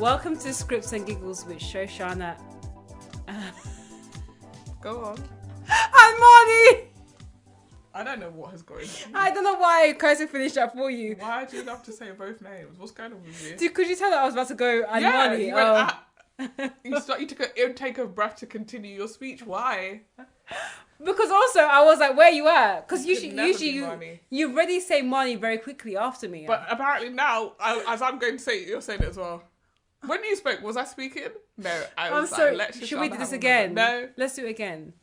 Welcome to Scripts and Giggles with Shoshanna. Go on. And Marnie! I don't know what has gone on. I don't know why Kaiser finished that for you. Why do you love to say both names? What's going on with you? Could you tell that I was about to go and Yeah, Marnie? you went you took an intake of breath to continue your speech. Why? Because also I was like, where you at? Because It could never usually be Marnie. you already say Marnie very quickly after me. But apparently now, as I'm going to say it, you're saying it as well. When you spoke, was I speaking? No, I was I'm sorry. like, let's just Should we do this have a again? moment. No. Let's do it again.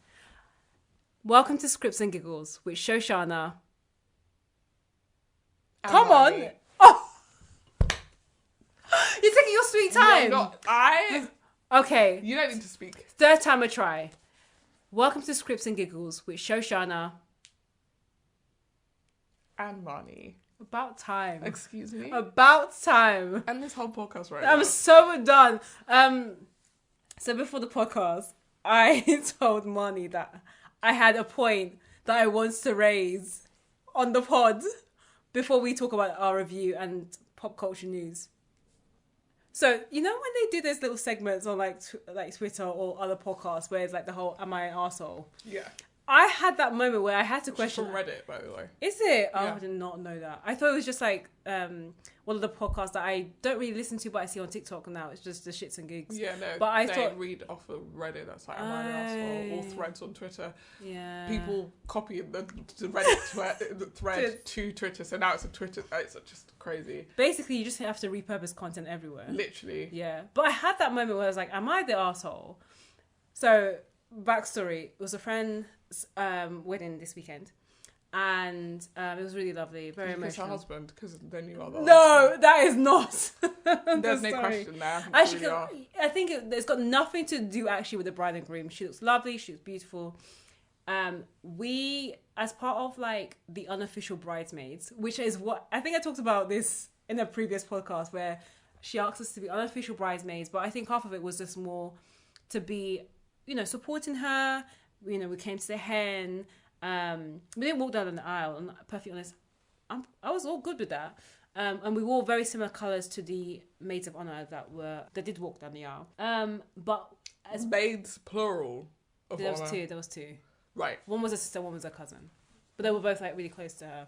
Welcome to Scripts and Giggles with Shoshanna. And Come Marnie. on. Oh! You're taking your sweet time. Okay. You don't need to speak. Third time a try. Welcome to Scripts and Giggles with Shoshanna. And Marnie. About time. Excuse me. About time. And this whole podcast right I'm now. so done. So before the podcast, I told Marnie that I had a point that I wanted to raise on the pod before we talk about our review and pop culture news. So, you know when they do those little segments on like Twitter or other podcasts where it's like the whole, am I an arsehole? Yeah. I had that moment where I had to She's question... from Reddit, by the way. Is it? Oh, Yeah. I did not know that. I thought it was just like one of the podcasts that I don't really listen to, but I see on TikTok now. It's just the shits and gigs. Yeah, no. But I they thought... read off of Reddit. That's like, am I an asshole? Or threads on Twitter. Yeah. People copying the Reddit thread to Twitter. So now it's a Twitter. It's just crazy. Basically, you just have to repurpose content everywhere. Literally. Yeah. But I had that moment where I was like, am I the asshole? So, backstory. It was a friend's wedding this weekend. And it was really lovely. Very Did you kiss her emotional. husband? Because then you are the No, that is not. There's no Sorry. question there. Actually, Really are. I think it's got nothing to do actually with the bride and groom. She looks lovely. She looks beautiful. We, as part of like the unofficial bridesmaids, which is what I think I talked about this in a previous podcast where she asked us to be unofficial bridesmaids, but I think half of it was just more to be, supporting her. We came to the hen. We didn't walk down the aisle, and perfectly honest, I was all good with that. And we wore very similar colours to the maids of honour that did walk down the aisle. But as Maids, plural. Of there honor. was two. Right. One was a sister, one was a cousin. But they were both like really close to her.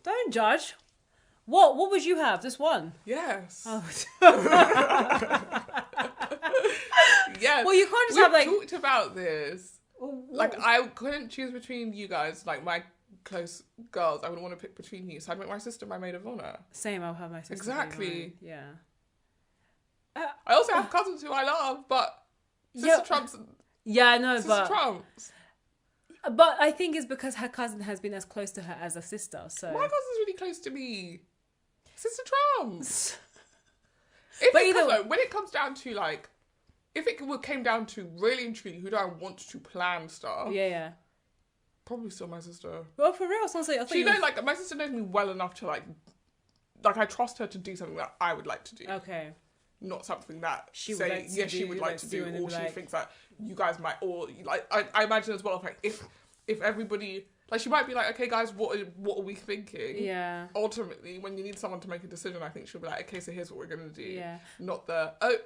Don't judge. What would you have? Just one? Yes. Oh. Yes. Well, you can't just We've have like... talked about this. Like, I couldn't choose between you guys, like my close girls. I would want to pick between you. So I'd make my sister my maid of honor. Same, I'll have my sister. Exactly. Yeah. I also have cousins who I love, but Sister Trump's... Yeah, I know, Sister Trump's. But I think it's because her cousin has been as close to her as a sister, so... My cousin's really close to me. Sister Trump's. When it comes down to, like... If it came down to really and truly who do I want to plan stuff... Yeah. Probably still my sister. Well, for real, sounds like... My sister knows me well enough to, like, I trust her to do something that I would like to do. Okay. Not something that she would like to do, or she thinks that you guys might, or like I imagine as well. Like if everybody, like, she might be like, okay, guys, what are we thinking? Yeah. Ultimately, when you need someone to make a decision, I think she'll be like, okay, so here's what we're gonna do. Yeah. Not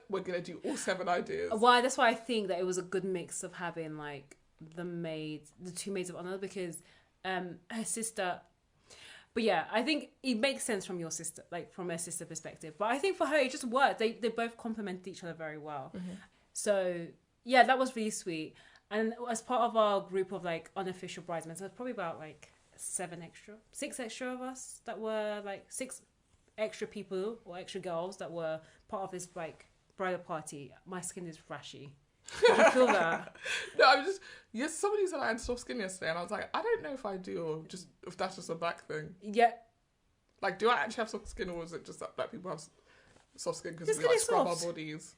we're gonna do all 7 ideas. Why? That's why I think that it was a good mix of having like the two maids of honor, because her sister. But yeah, I think it makes sense from your sister, like from a sister perspective. But I think for her, it just worked. They both complemented each other very well. Mm-hmm. So yeah, that was really sweet. And as part of our group of like unofficial bridesmaids, there was probably about like 6 extra of us that were like 6 extra people or extra girls that were part of this like bridal party. My skin is rashy. I feel that. No, somebody said I had soft skin yesterday, and I was like, I don't know if I do, or just if that's just a black thing. Yeah. Like, do I actually have soft skin, or is it just that black people have soft skin because we like scrub our bodies?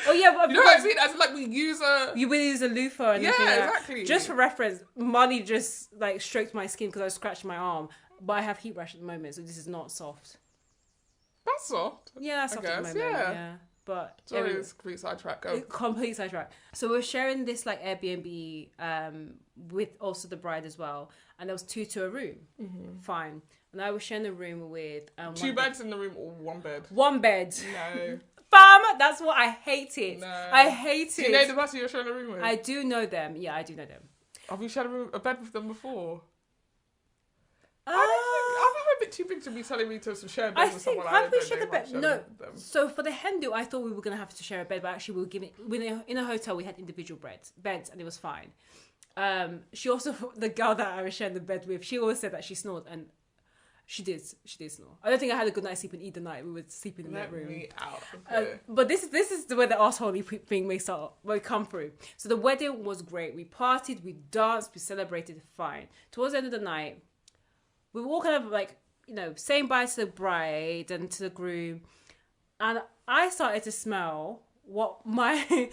Oh yeah, but you know what I mean? As in, like, we use a loofah and everything like exactly. That. Just for reference, Marnie just like stroked my skin because I was scratching my arm, but I have heat rash at the moment, so this is not soft. That's soft. Yeah, that's soft at the moment. Yeah. But sorry, it's complete sidetrack. Go. Complete sidetrack. So we're sharing this like Airbnb with also the bride as well, and there was 2 to a room. Fine. And I was sharing the room with 2 beds in the room or 1 bed. 1 bed. No. Fam, that's what I hate it. No. I hate it. Do you know the person you're sharing a room with? I do know them. Yeah, I do know them. Have you shared a bed with them before? I'm a bit too big to be telling me to share a bed with someone I don't know much. No. So for the hen do, I thought we were going to have to share a bed, but actually we were given... In a hotel, we had individual beds, and it was fine. She also... The girl that I was sharing the bed with, she always said that she snored, and she did snore. I don't think I had a good night's sleep in either night. We were sleeping in that room. Me out. Okay. But this is the way the arsehole thing may come through. So the wedding was great. We partied, we danced, we celebrated, fine. Towards the end of the night, we were all kind of like, saying bye to the bride and to the groom. And I started to smell what my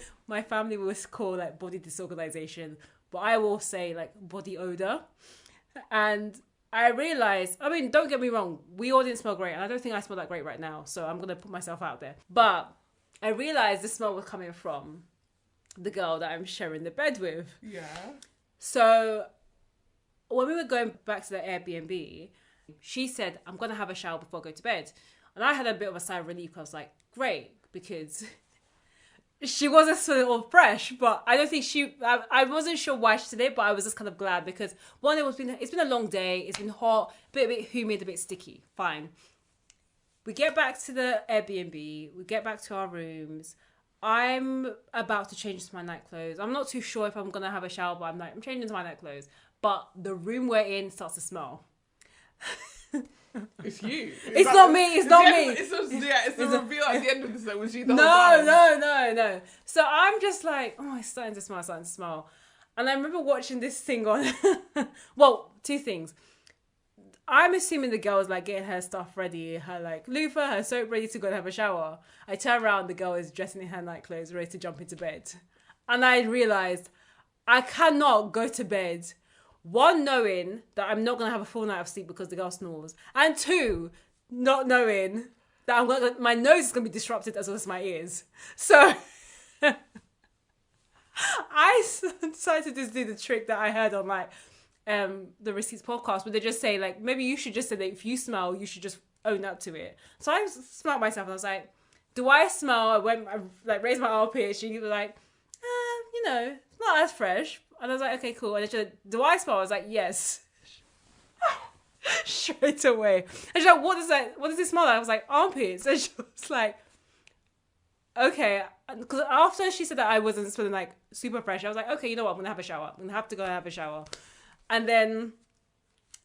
family would call like body disorganization, but I will say like body odor. And I realized, don't get me wrong, we all didn't smell great, and I don't think I smell that great right now, so I'm going to put myself out there. But I realized the smell was coming from the girl that I'm sharing the bed with. Yeah. So when we were going back to the Airbnb, she said, I'm going to have a shower before I go to bed. And I had a bit of a sigh of relief. I was like, great, because she wasn't sort of fresh, but I don't think I wasn't sure why she did it, but I was just kind of glad because one, it's been a long day. It's been hot, a bit humid, a bit sticky. Fine. We get back to the Airbnb. We get back to our rooms. I'm about to change into my night clothes. I'm not too sure if I'm going to have a shower, but I'm changing into my night clothes. But the room we're in starts to smell. It's you. It's not me. It's not me. It's the reveal at the end of this. That was you the whole time. No. So I'm just like, it's starting to smell. And I remember watching this thing on... Well, 2 things. I'm assuming the girl was like getting her stuff ready, her like loofah, her soap ready to go and have a shower. I turn around, the girl is dressing in her night clothes, ready to jump into bed. And I realised I cannot go to bed. 1, knowing that I'm not going to have a full night of sleep because the girl snores. And 2, not knowing that my nose is going to be disrupted as well as my ears. So I decided to do the trick that I heard on like the Receipts podcast, where they just say like, maybe you should just say that if you smell, you should just own up to it. So I smelled myself and I was like, do I smell? I raised my armpit. She was like, it's not as fresh. And I was like, okay, cool. And she said, do I smell? I was like, yes. Straight away. And she's like, what does it smell like? I was like, armpits. And she was like, okay. Because after she said that I wasn't smelling like super fresh, I was like, okay, you know what? I'm going to have a shower. I'm going to have to go and have a shower. And then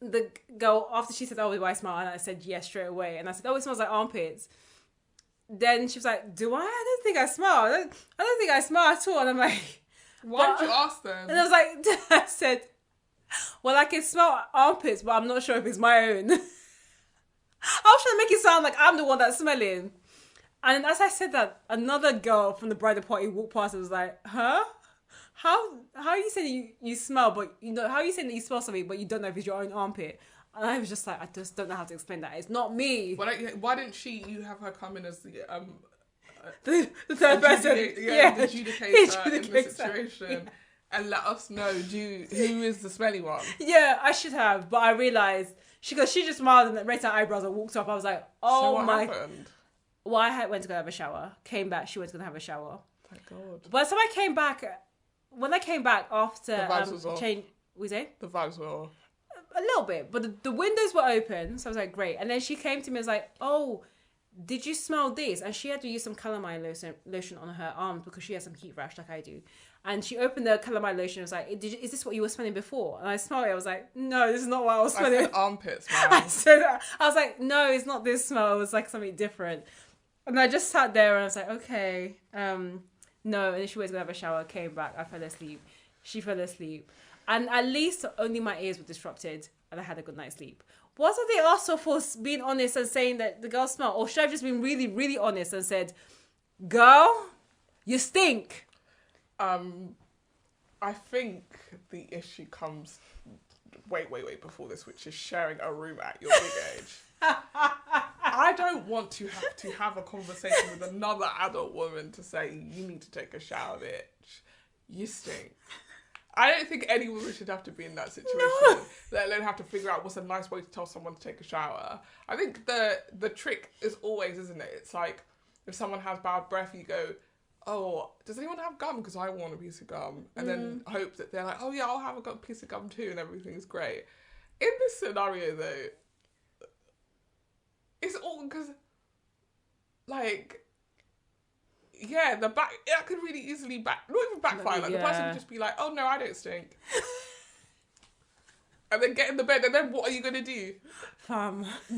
the girl, after she said, oh, do I smell? And I said, yes, straight away. And I said, oh, it smells like armpits. Then she was like, do I? I don't think I smell. I don't think I smell at all. And I'm like... Why did you ask them? And I was like, I said, well, I can smell armpits, but I'm not sure if it's my own. I was trying to make it sound like I'm the one that's smelling. And as I said that, another girl from the bridal party walked past and was like, huh? How are you saying you smell, but how are you saying that you smell something, but you don't know if it's your own armpit? And I was just like, I just don't know how to explain that. It's not me. Why didn't you have her come in as the third person, the adjudicator in the situation, and let us know who is the smelly one. Yeah, I should have, but I realised she just smiled and raised her eyebrows and walked up. I was like, oh so what my. Happened? Well, I went to go have a shower. Came back. She went to go have a shower. Thank God. But so when I came back after the vibes was off. We say the vibes were off. A little bit, but the windows were open, so I was like, great. And then she came to me and was like, oh, did you smell this? And she had to use some calamine lotion on her arms because she has some heat rash like I do. And she opened the calamine lotion and was like, is this what you were smelling before? And I smelled it. I was like, no, this is not what I was smelling. I said armpits, man. I was like, no, it's not this smell. It was like something different. And I just sat there and I was like, okay, no. And then she went to go have a shower, came back. I fell asleep. She fell asleep. And at least only my ears were disrupted and I had a good night's sleep. Wasn't they also for being honest and saying that the girl smelled? Or should I have just been really, really honest and said, girl, you stink? I think the issue comes way before this, which is sharing a room at your big age. I don't want to have a conversation with another adult woman to say, you need to take a shower, bitch. You stink. I don't think any woman should have to be in that situation, let alone have to figure out what's a nice way to tell someone to take a shower. I think the trick is always, isn't it? It's like, if someone has bad breath, you go, oh, does anyone have gum? Because I want a piece of gum. And then hope that they're like, oh yeah, I'll have a piece of gum too, and everything's great. In this scenario, though, it's all because, like, yeah, that could really easily not even backfire. Like, the person would just be like, oh no, I don't stink. And then get in the bed, and then what are you going to do?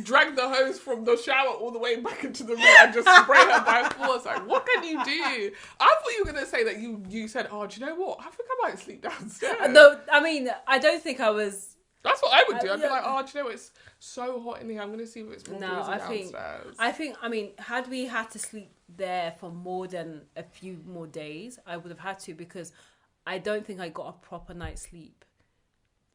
Drag the hose from the shower all the way back into the room and just spray her by force. Like, what can you do? I thought you were going to say that you said, oh, do you know what? I think I might sleep downstairs. No, I mean, I don't think I was... That's what I would do. I'd be like, oh, do you know what? It's so hot in here. I'm going to see if it's more downstairs. I think, I mean, had we had to sleep there for more than a few more days, I would have had to, because I don't think I got a proper night's sleep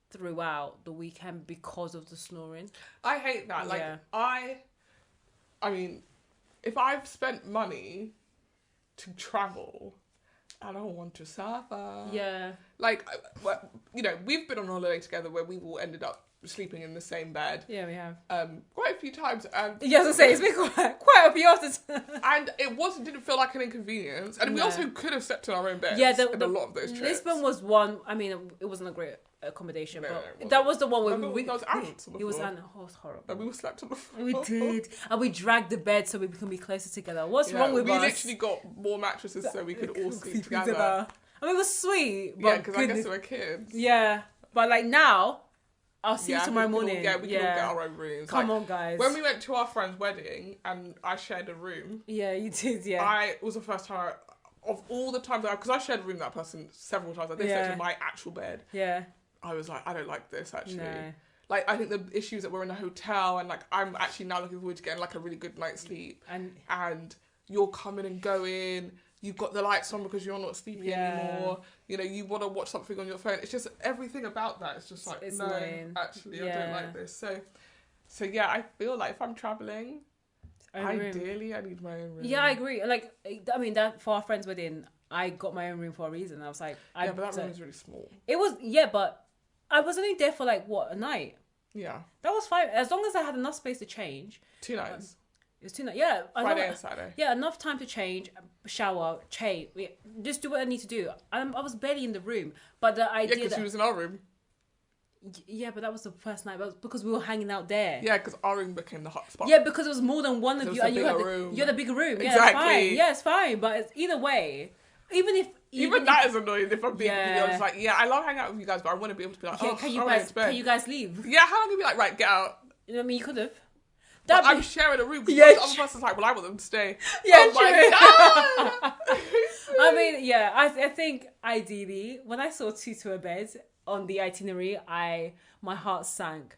throughout the weekend because of the snoring. I hate that. Like, I mean, if I've spent money to travel, I don't want to suffer. Yeah. Like, you know, we've been on holiday together where we've all ended up sleeping in the same bed. Yeah, we have. Quite a few times. Yes, I say it's been quite a few times. And it didn't feel like an inconvenience. And we also could have slept in our own beds in a lot of those trips. Lisbon was one, I mean, it wasn't a great accommodation, but that was the one where it was ants on the floor. It was horrible. And we all slept on the floor. We did. And we dragged the bed so we can be closer together. What's wrong with us? We literally got more mattresses so we could all sleep together. I mean, it was sweet. But because I guess we were kids. Yeah. But like now, I'll see you tomorrow morning. We can all get our own rooms. Come on, guys. When we went to our friend's wedding and I shared a room. Yeah, you did, yeah. It was the first time of all the times because I shared a room with that person several times. They slept in my actual bed. Yeah. I was like, I don't like this, actually. No. Like, I think the issues that we're in a hotel and, like, I'm actually now looking forward to getting, like, a really good night's sleep. And you're coming and going. You've got the lights on because you're not sleepy anymore. You know, you want to watch something on your phone. It's just everything about that. It's just like, it's no, annoying. Actually, I don't like this. So yeah, I feel like if I'm traveling, ideally I need my own room. Yeah, I agree. Like, I mean, that for our friend's wedding, I got my own room for a reason. I was like... but that room was really small. It was, but I was only there for like, a night? Yeah. That was fine. As long as I had enough space to change. 2 nights. It was 2 nights. Yeah. Friday and Saturday. Yeah, enough time to change, shower, change. Just do what I need to do. I was barely in the room. But the idea because she was in our room. Yeah, but that was the first night. But it was because we were hanging out there. Yeah, because our room became the hot spot. Yeah, because it was more than one of you. And you had the bigger room. Yeah, exactly. It's fine. Yeah, it's fine. But it's either way. Even that is annoying if I'm being honest. Like, I love hanging out with you guys, but I want to be able to be like, can you guys leave? Yeah, how long can you be like, right, get out? You know what I mean? You could have. But I'm sharing a room because the other person's like, well, I want them to stay. Yeah, true. Like, I mean, I think ideally, when I saw 2 to a bed on the itinerary, my heart sank.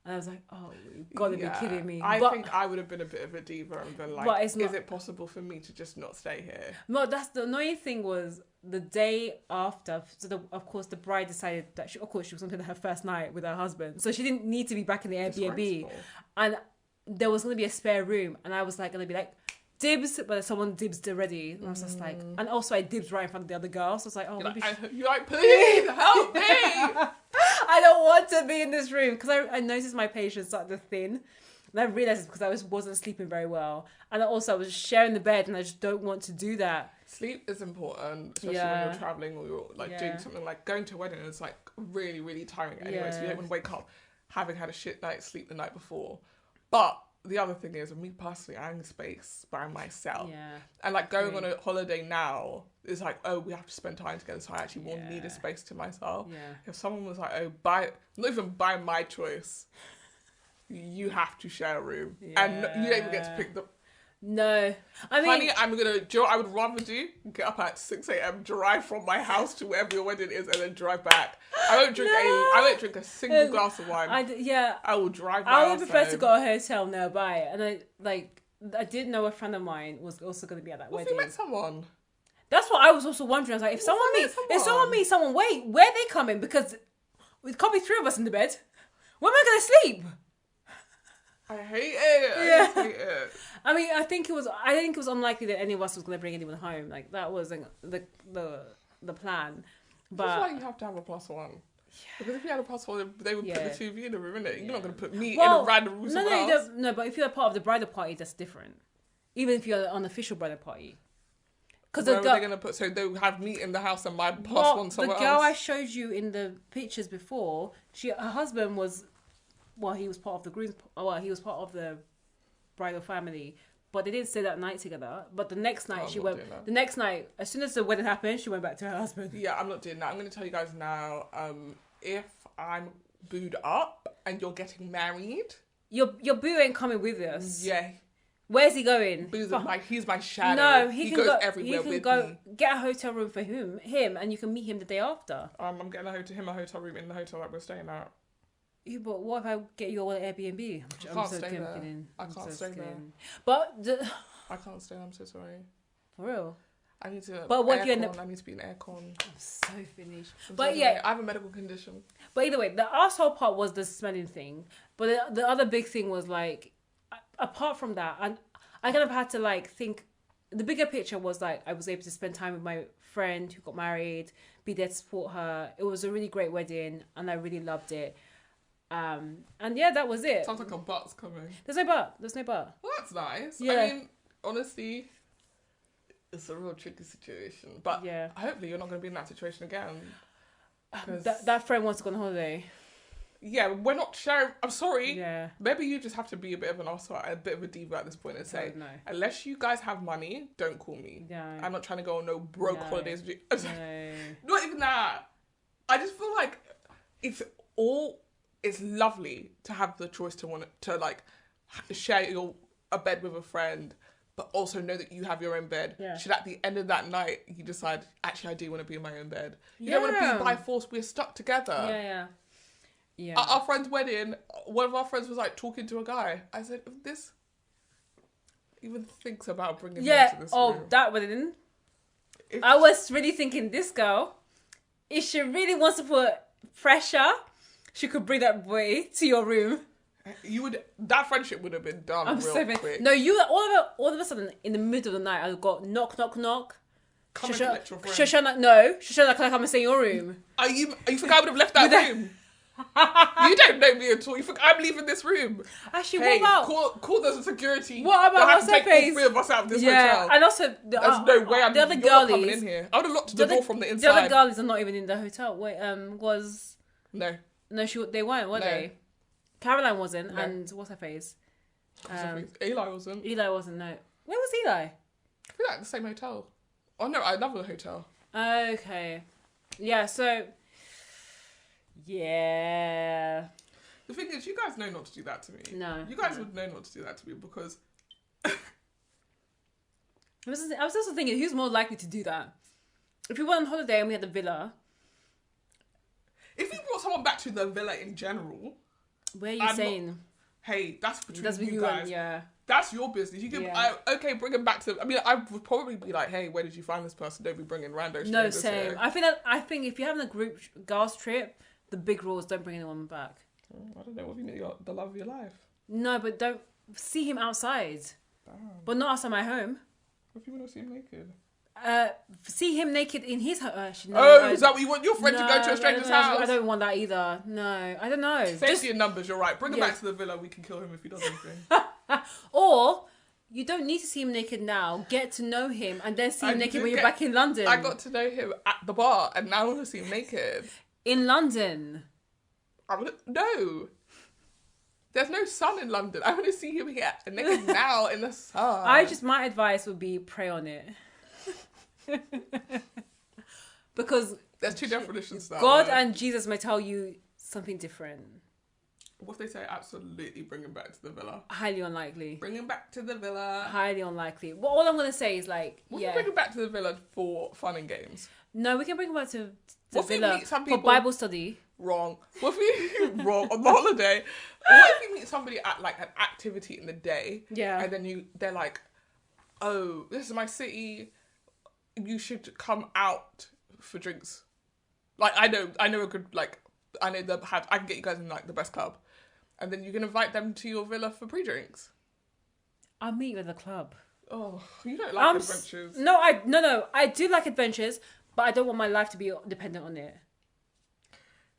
And I was like, oh, you've got to be kidding me. I think I would have been a bit of a diva and been like, is it possible for me to just not stay here? No, that's the annoying thing was the day after. So, of course, the bride decided that she was going to spend her first night with her husband. So she didn't need to be back in the Airbnb. And there was going to be a spare room. And I was like, going to be like, dibs, but someone dibsed already. And I was just like, and also I dibs right in front of the other girl. So I was like, oh, you're like, please help me. I don't want to be in this room because I noticed my patience started to thin. And I realised it's because I wasn't sleeping very well. And also I was sharing the bed and I just don't want to do that. Sleep is important, especially when you're travelling or you're like doing something like going to a wedding. It's like really, really tiring anyway. So you don't want to wake up having had a shit night's sleep the night before. But the other thing is, me personally, I need space by myself. Yeah. And like going on a holiday now is like, oh, we have to spend time together, so I actually will need a space to myself. Yeah. If someone was like, oh, not even by my choice, you have to share a room. Yeah. And you don't even get to pick the... No. I mean... Honey, I would rather get up at 6 a.m, drive from my house to wherever your wedding is, and then drive back. I won't drink a single glass of wine. I will drive my I would prefer to go to a hotel nearby. And I did know a friend of mine was also going to be at that wedding. You met someone? That's what I was also wondering. I was like, if someone meets someone, wait, where are they coming? Because it can't be 3 of us in the bed. Where am I going to sleep? I hate it. I Yeah. just hate it. I mean, I think it was unlikely that any of us was going to bring anyone home. Like that wasn't the plan. But That's why you have to have a +1. Because if you had a +1, they would put the two of you in a room, innit? You're not going to put me in a random room somewhere else. No, but if you're a part of the bridal party, that's different. Even if you're an unofficial bridal party. Because Where are they going to put? So they'll have me in the house and my +1 somewhere else? The girl I showed you in the pictures before, her husband was, he was part of he was part of the bridal family. But they didn't stay that night together. But the next night the next night, as soon as the wedding happened, she went back to her husband. Yeah, I'm not doing that. I'm going to tell you guys now, if I'm booed up and you're getting married... Your boo ain't coming with us. Yeah. Where's he going? He's my shadow. No, he goes everywhere with me. Get a hotel room for him, and you can meet him the day after. I'm getting a hotel room in the hotel that we're staying at. Yeah, but what if I get you an Airbnb? I can't stay there. I can't stay there. But I can't stay. I'm so sorry. For real. I need to. But what I need to be in aircon. I'm so finished. But yeah, I have a medical condition. But either way, the asshole part was the smelling thing. But the other big thing was like, apart from that, I kind of had to like think. The bigger picture was like I was able to spend time with my friend who got married, be there to support her. It was a really great wedding, and I really loved it. And yeah, that was it. Sounds like a but's coming. There's no but. Well, that's nice. Yeah. I mean, honestly, it's a real tricky situation. But yeah, hopefully you're not going to be in that situation again. That friend wants to go on holiday. Yeah, we're not sharing. I'm sorry. Yeah. Maybe you just have to be a bit of an arsehole, a bit of a diva at this point and say, no. Unless you guys have money, don't call me. No. I'm not trying to go on no broke holidays. No. Not even that. I just feel like it's lovely to have the choice to want to like share a bed with a friend, but also know that you have your own bed. Yeah. Should at the end of that night you decide, actually I do want to be in my own bed. You don't want to be by force. We're stuck together. Yeah. At our friend's wedding, one of our friends was like talking to a guy. I said, if this even thinks about bringing him to this room. That wedding. I was really thinking, this girl, if she really wants to put pressure, she could bring that boy to your room. That friendship would have been done quick. No, all of a sudden in the middle of the night, I got knock. Come and collect your friend. Shoshana, can I come and stay in your room? You think I would have left that room? You don't know me at all. You think I'm leaving this room? Actually, what about call the security? What about have to take all three of us out of this hotel? And also there's no way I'm not coming in here. I would have locked the door from the inside. The other girlies are not even in the hotel. Wait, no, they weren't, were they? Caroline wasn't, and what's her face? Eli wasn't. No. Where was Eli? I feel like the same hotel. Oh no, another hotel. Okay. Yeah, so... Yeah. The thing is, you guys know not to do that to me. No. You guys would know not to do that to me because... I was also thinking, who's more likely to do that? If we went on holiday and we had the villa... If you brought someone back to the villa in general... Where are you saying? Hey, that's between you guys. Yeah. That's your business. You can okay, bring him back to. I mean, I would probably be like, hey, where did you find this person? Don't be bringing rando strangers. No, same. Here. I think if you're having a group girls trip, the big rule is don't bring anyone back. I don't know. What if you mean the love of your life? No, but don't see him outside. Damn. But not outside my home. What if you want to see him naked? See him naked in his house. Is that what you want your friend to go to a stranger's house? I don't want that either. No, I don't know. Safety in numbers, you're right. Bring him back to the villa. We can kill him if he does anything. Or you don't need to see him naked now. Get to know him and then see him naked when you're back in London. I got to know him at the bar and now I want to see him naked. In London? No. There's no sun in London. I want to see him here naked now in the sun. My advice would be pray on it. Because there's two definitions. God and Jesus may tell you something different. What if they say absolutely bring him back to the villa? Highly unlikely. Bring him back to the villa. Highly unlikely. Well, all I'm going to say is like, we can bring him back to the villa for fun and games. No, we can bring him back to the villa for Bible study. Wrong. What if we wrong on the holiday? What if you meet somebody at like an activity in the day? Yeah. And then they're like, oh, this is my city. You should come out for drinks. Like I know a good I can get you guys in like the best club. And then you can invite them to your villa for pre-drinks. I'll meet you at the club. Oh, you don't like adventures. No, I do like adventures, but I don't want my life to be dependent on it.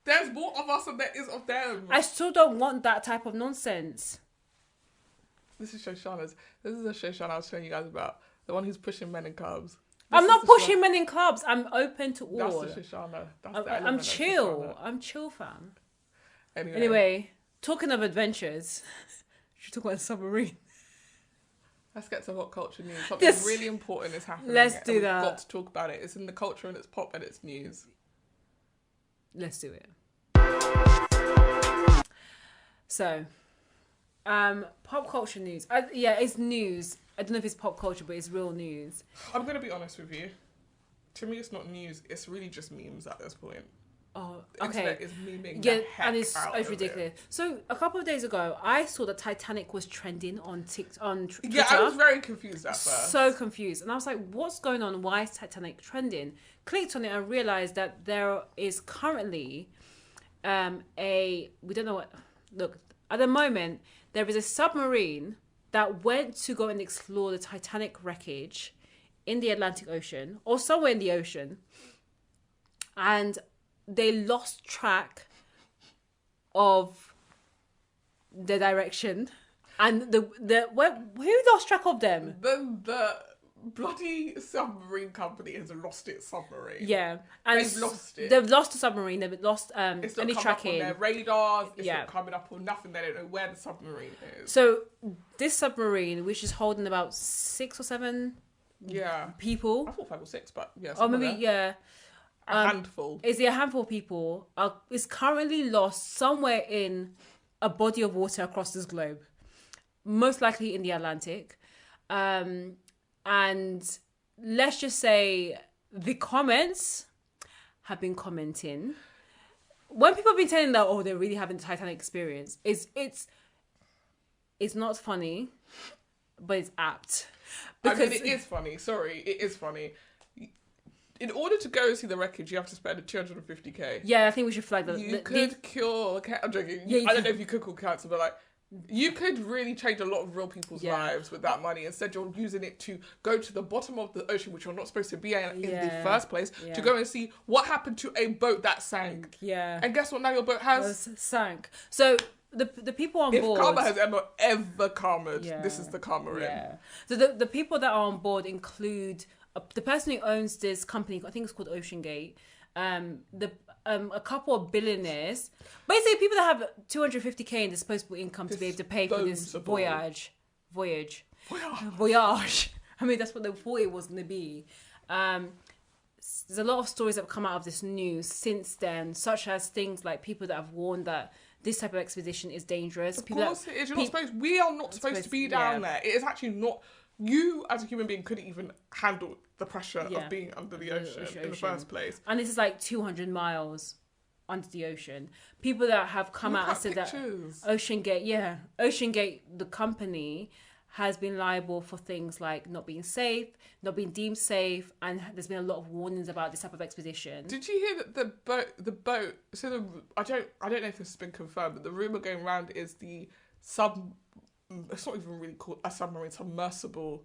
There's more of us than there is of them. I still don't want that type of nonsense. This is Shoshanna's. This is the Shoshanna I was telling you guys about. The one who's pushing men in clubs. I'm not pushing men in clubs. I'm open to all. That's the Shoshanna. I'm chill. I'm chill, fam. Anyway, talking of adventures, should we talk about a submarine? Let's get to hot culture news. Something really important is happening. Let's do that. We've got to talk about it. It's in the culture and it's pop and it's news. Let's do it. So, pop culture news. It's news. I don't know if it's pop culture, but it's real news. I'm going to be honest with you. To me, it's not news. It's really just memes at this point. Oh, The okay. internet is memeing Yeah, the heck and it's out of ridiculous. it. So a couple of days ago, I saw that Titanic was trending on Twitter. Yeah, I was very confused at first. So confused, and I was like, "What's going on? Why is Titanic trending?" Clicked on it and realized that there is currently we don't know what. Look, at the moment, there is a submarine that went to go and explore the Titanic wreckage in the Atlantic Ocean or somewhere in the ocean, and they lost track of the direction, and who lost track of them? The bloody submarine company has lost its submarine. Yeah, and They've lost it. They've lost the submarine. They've lost It's not any coming tracking. up on their radars. It's Yeah. not coming up on nothing. They don't know where the submarine is. So this submarine, which is holding about 6 or 7 people, I thought 5 or 6, but yeah. or maybe a handful. Is it a handful of people? Is currently lost somewhere in a body of water across this globe, most likely in the Atlantic. And let's just say the comments have been commenting. When people have been telling that, oh, they're really having the Titanic experience, it's not funny, but it's apt. I mean, it is funny. Sorry, it is funny. In order to go and see the wreckage, you have to spend $250,000. Yeah, I think we should flag that. You could cure. I'm joking. Yeah, I don't know if you could cure cancer, but like, you could really change a lot of real people's lives with that money. Instead, you're using it to go to the bottom of the ocean, which you're not supposed to be in the first place, to go and see what happened to a boat that sank. Yeah. And guess what? Now your boat has sank. So the people on board. If karma has ever karma, this is the karma in. So the people that are on board include the person who owns this company. I think it's called OceanGate. A couple of billionaires, basically people that have $250,000 in disposable income to be able to pay for this voyage. I mean, that's what they thought it was going to be. There's a lot of stories that have come out of this news since then, such as things like people that have warned that this type of expedition is dangerous. Of course it is. We are not supposed to be down there. It is actually not. You, as a human being, couldn't even handle the pressure of being under the ocean in the first place. And this is like 200 miles under the ocean. People that have come out and said that OceanGate, the company, has been liable for things like not being safe, not being deemed safe, and there's been a lot of warnings about this type of expedition. Did you hear that the boat? So I don't know if this has been confirmed, but the rumor going around is the it's not even really called a submarine, submersible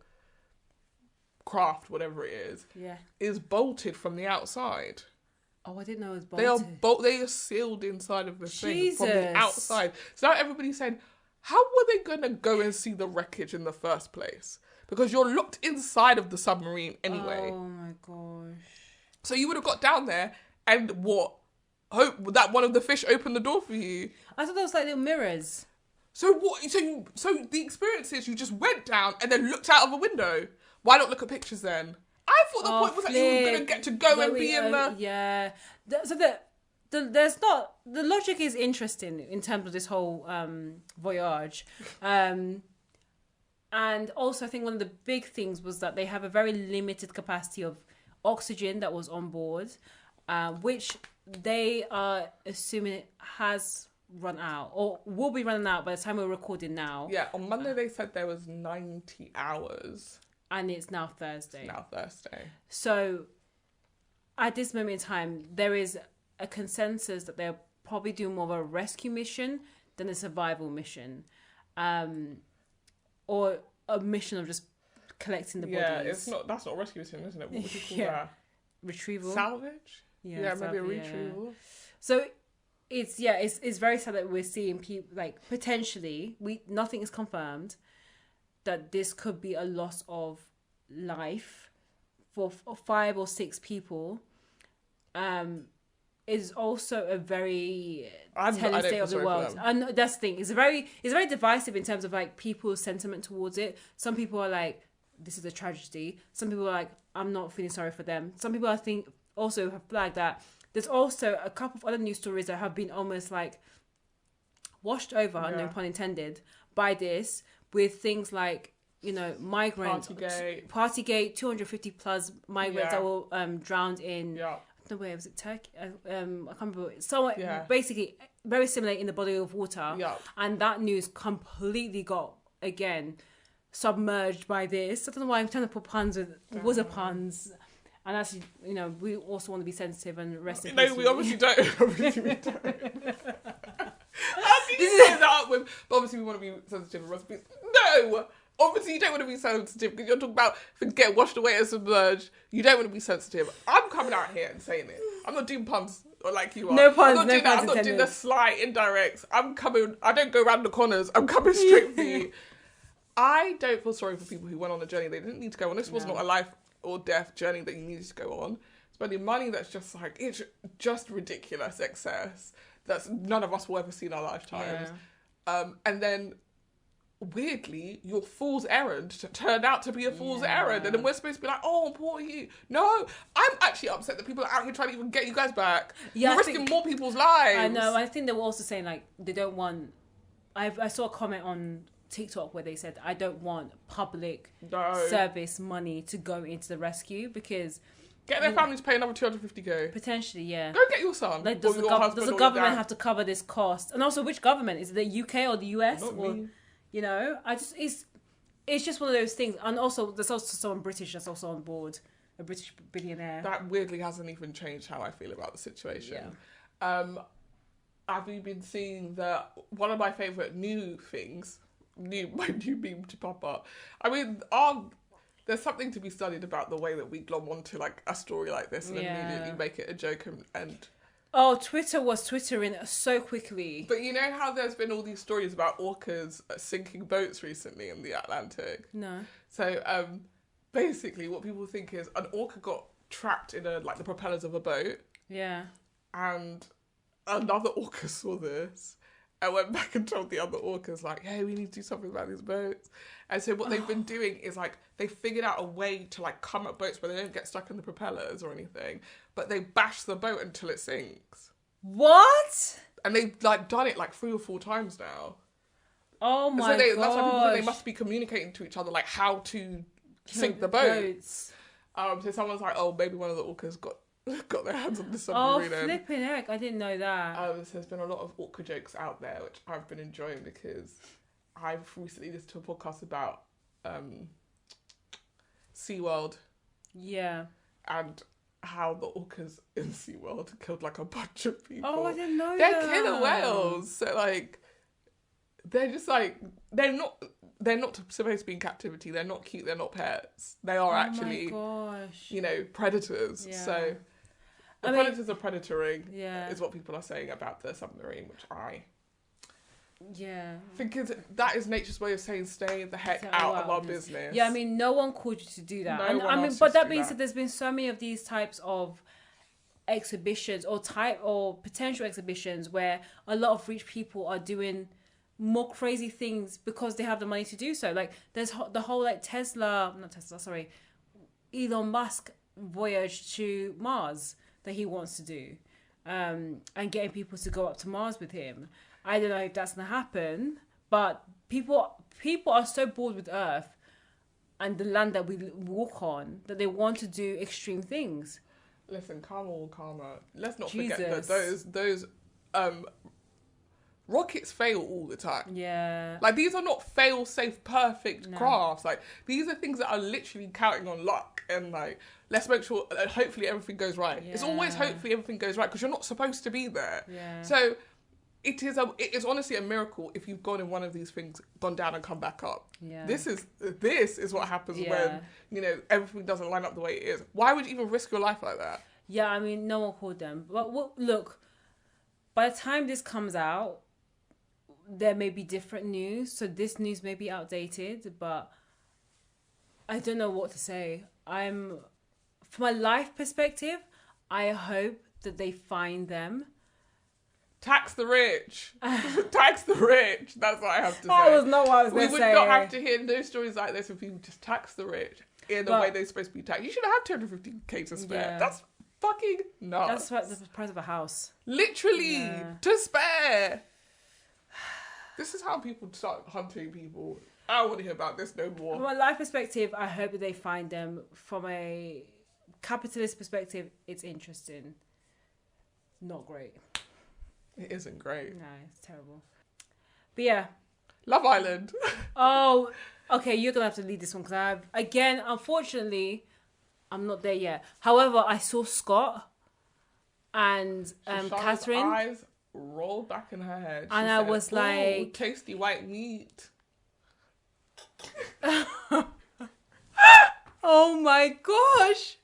craft, whatever it is bolted from the outside. Oh, I didn't know it was bolted. They are sealed inside of the thing from the outside. So now everybody's saying, how were they going to go and see the wreckage in the first place? Because you're locked inside of the submarine anyway. Oh my gosh. So you would have got down there and hope that one of the fish opened the door for you. I thought there was like little mirrors. So what? So the experience is you just went down and then looked out of a window. Why not look at pictures then? I thought the point was that you were going to get to go and be in the... Yeah. So there's not... The logic is interesting in terms of this whole voyage. And also I think one of the big things was that they have a very limited capacity of oxygen that was on board, which they are assuming it has run out or will be running out by the time we're recording now. Yeah, on Monday they said there was 90 hours. And it's now Thursday. So at this moment in time, there is a consensus that they're probably doing more of a rescue mission than a survival mission, or a mission of just collecting the bodies. That's not rescue mission, isn't it? What would you call that? Retrieval. Salvage. Yeah, maybe a retrieval. Yeah. So it's very sad that we're seeing people like potentially nothing is confirmed that this could be a loss of life for 5 or 6 people. Is also a very telling state of the world, and that's the thing. It's very divisive in terms of like people's sentiment towards it. Some people are like, this is a tragedy. Some people are like, I'm not feeling sorry for them. Some people I think also have flagged that there's also a couple of other news stories that have been almost like washed over, no pun intended, by this, with things like, you know, migrants, Partygate, 250 plus migrants that were drowned in. No way, was it Turkey? I can't remember. Somewhere, basically very similar in the body of water. And that news completely got, again, submerged by this. I don't know why I'm trying to put puns with was puns. And actually, you know, we also want to be sensitive and rest in peace. No, we obviously don't. Obviously we don't. How can you say that with? But obviously we want to be sensitive and rest in peace. No! Obviously, you don't want to be sensitive because you're talking about things get washed away and submerged. You don't want to be sensitive. I'm coming out here and saying it. I'm not doing puns or like you are. No puns, I'm not doing the sly indirects. I'm coming. I don't go around the corners. I'm coming straight for you. I don't feel sorry for people who went on a journey they didn't need to go on. This was not a life or death journey that you needed to go on. Spending money that's just like, it's just ridiculous excess that's none of us will ever see in our lifetimes. And then weirdly, your fool's errand turned out to be a fool's errand, and then we're supposed to be like, oh, poor you. No, I'm actually upset that people are out here trying to even get you guys back. You're risking more people's lives. I know. I think they were also saying like they don't want. I saw a comment on TikTok where they said, I don't want public service money to go into the rescue because get their families pay another 250k. Potentially, yeah. Go get your son. Like, does the government have to cover this cost? And also, which government? Is it the UK or the US? Not me. You know, it's just one of those things. And also, there's also someone British that's also on board, a British billionaire. That weirdly hasn't even changed how I feel about the situation. Have you been seeing one of my favourite new things, my new meme to pop up? I mean, there's something to be studied about the way that we glom onto like a story like this and immediately make it a joke and oh, Twitter was twittering so quickly. But you know how there's been all these stories about orcas sinking boats recently in the Atlantic? No. So basically what people think is an orca got trapped in the propellers of a boat. Yeah. And another orca saw this and went back and told the other orcas like, hey, we need to do something about these boats. And so what they've been doing is like they figured out a way to like come at boats where they don't get stuck in the propellers or anything, but they bash the boat until it sinks. What? And they've like done it like 3 or 4 times now. Oh my god! That's why people think they must be communicating to each other like how to sink the boats. So someone's like, oh, maybe one of the orcas got their hands on the submarine. Oh, flipping heck! I didn't know that. So there's been a lot of orca jokes out there, which I've been enjoying because I've recently listened to a podcast about SeaWorld. Yeah. And how the orcas in SeaWorld killed like a bunch of people. Oh, I didn't know They're killer whales. So like, they're just like, they're not supposed to be in captivity. They're not cute. They're not pets. They are actually, you know, predators. Yeah. So predators are predatoring. Yeah. Is what people are saying about the submarine, which I think that is nature's way of saying stay the heck out of our business. Yeah, I mean, no one called you to do that. But that being said, there's been so many of these types of exhibitions or potential exhibitions where a lot of rich people are doing more crazy things because they have the money to do so. Like there's the whole like Elon Musk voyage to Mars that he wants to do, and getting people to go up to Mars with him. I don't know if that's gonna happen, but people are so bored with Earth and the land that we walk on that they want to do extreme things. Listen, karma. Let's not forget that those rockets fail all the time. Yeah. Like these are not fail-safe, perfect crafts. Like these are things that are literally counting on luck and like let's make sure hopefully everything goes right. Yeah. It's always hopefully everything goes right because you're not supposed to be there. Yeah. So it is honestly a miracle if you've gone in one of these things, gone down and come back up. Yeah. This is what happens when, you know, everything doesn't line up the way it is. Why would you even risk your life like that? Yeah, I mean, no one called them. But look, by the time this comes out, there may be different news. So this news may be outdated, but I don't know what to say. From a life perspective, I hope that they find them. Tax the rich. Tax the rich. That's what I have to say. That was not what I was going to say. We would not have to hear no stories like this if people just tax the rich in the way they're supposed to be taxed. You should have 250k to spare. Yeah. That's fucking nuts. That's the price of a house. Literally, to spare. This is how people start hunting people. I don't want to hear about this no more. From a life perspective, I hope that they find them. From a capitalist perspective, it's interesting. Not great. It isn't great. No, it's terrible. But yeah. Love Island. Oh, okay, you're going to have to lead this one because unfortunately, I'm not there yet. However, I saw Scott and Catherine. Eyes rolled back in her head. And I was like... tasty white meat. Oh my gosh.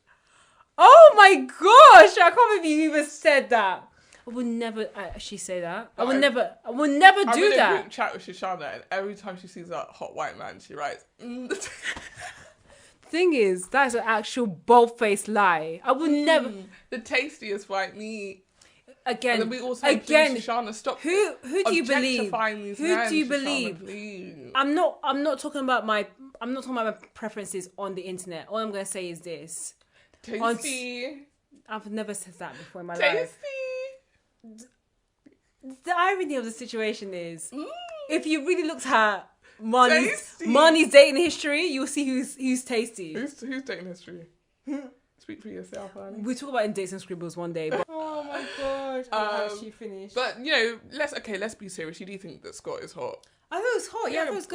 Oh my gosh. I can't believe you even said that. I would never actually say that. I would never do I'm in that. a group chat with Shoshanna, and every time she sees a hot white man, she writes. The thing is, that's an actual bold-faced lie. I would never. The tastiest white meat. Again, and then we also Shoshanna, stop. Who do you believe? Who do you believe? Please. I'm not talking about my preferences on the internet. All I'm gonna say is this. Tasty. I've never said that before in my Tasty. life. The irony of the situation is, if you really looked at Marnie's dating history, you'll see who's tasty. Who's dating history? Speak for yourself, Annie. We'll talk about in dates and scribbles one day. But oh my gosh, how she finished. But you know, let's be serious. You do think that Scott is hot? I thought it was hot. Yeah, I thought it was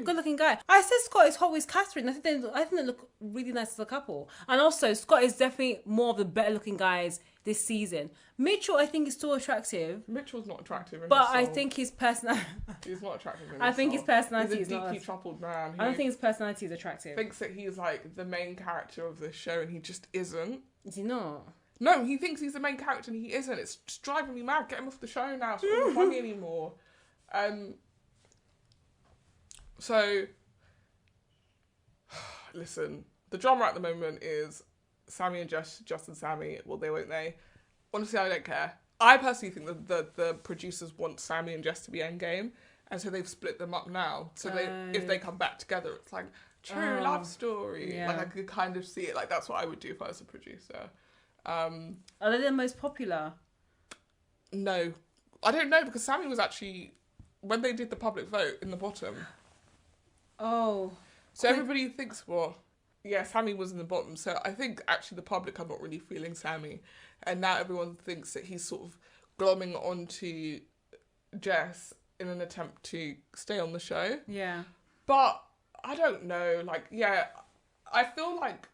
good looking guy. I said Scott is hot with Catherine. I think they look really nice as a couple. And also, Scott is definitely more of the better looking guys this season. Mitchell, I think, is still attractive. Mitchell's not attractive. But I think his personality... He's not attractive in his I think soul. his personality He's is not... He's a deeply troubled man. I don't think his personality is attractive. Thinks that he's like the main character of the show and he just isn't. Is he not? No, he thinks he's the main character and he isn't. It's just driving me mad. Get him off the show now. It's not funny anymore. So, listen, the drama at the moment is Sammy and Just and Sammy. Well, they won't they? Honestly, I don't care. I personally think that the producers want Sammy and Jess to be endgame, and so they've split them up now. So if they come back together, it's like true love story. Yeah. Like I could kind of see it. Like that's what I would do if I was a producer. Are they the most popular? No, I don't know because Sammy was actually when they did the public vote in the bottom. Oh. So everybody thinks, well, yeah, Sammy was in the bottom. So I think actually the public are not really feeling Sammy. And now everyone thinks that he's sort of glomming onto Jess in an attempt to stay on the show. Yeah. But I don't know. Like, yeah, I feel like...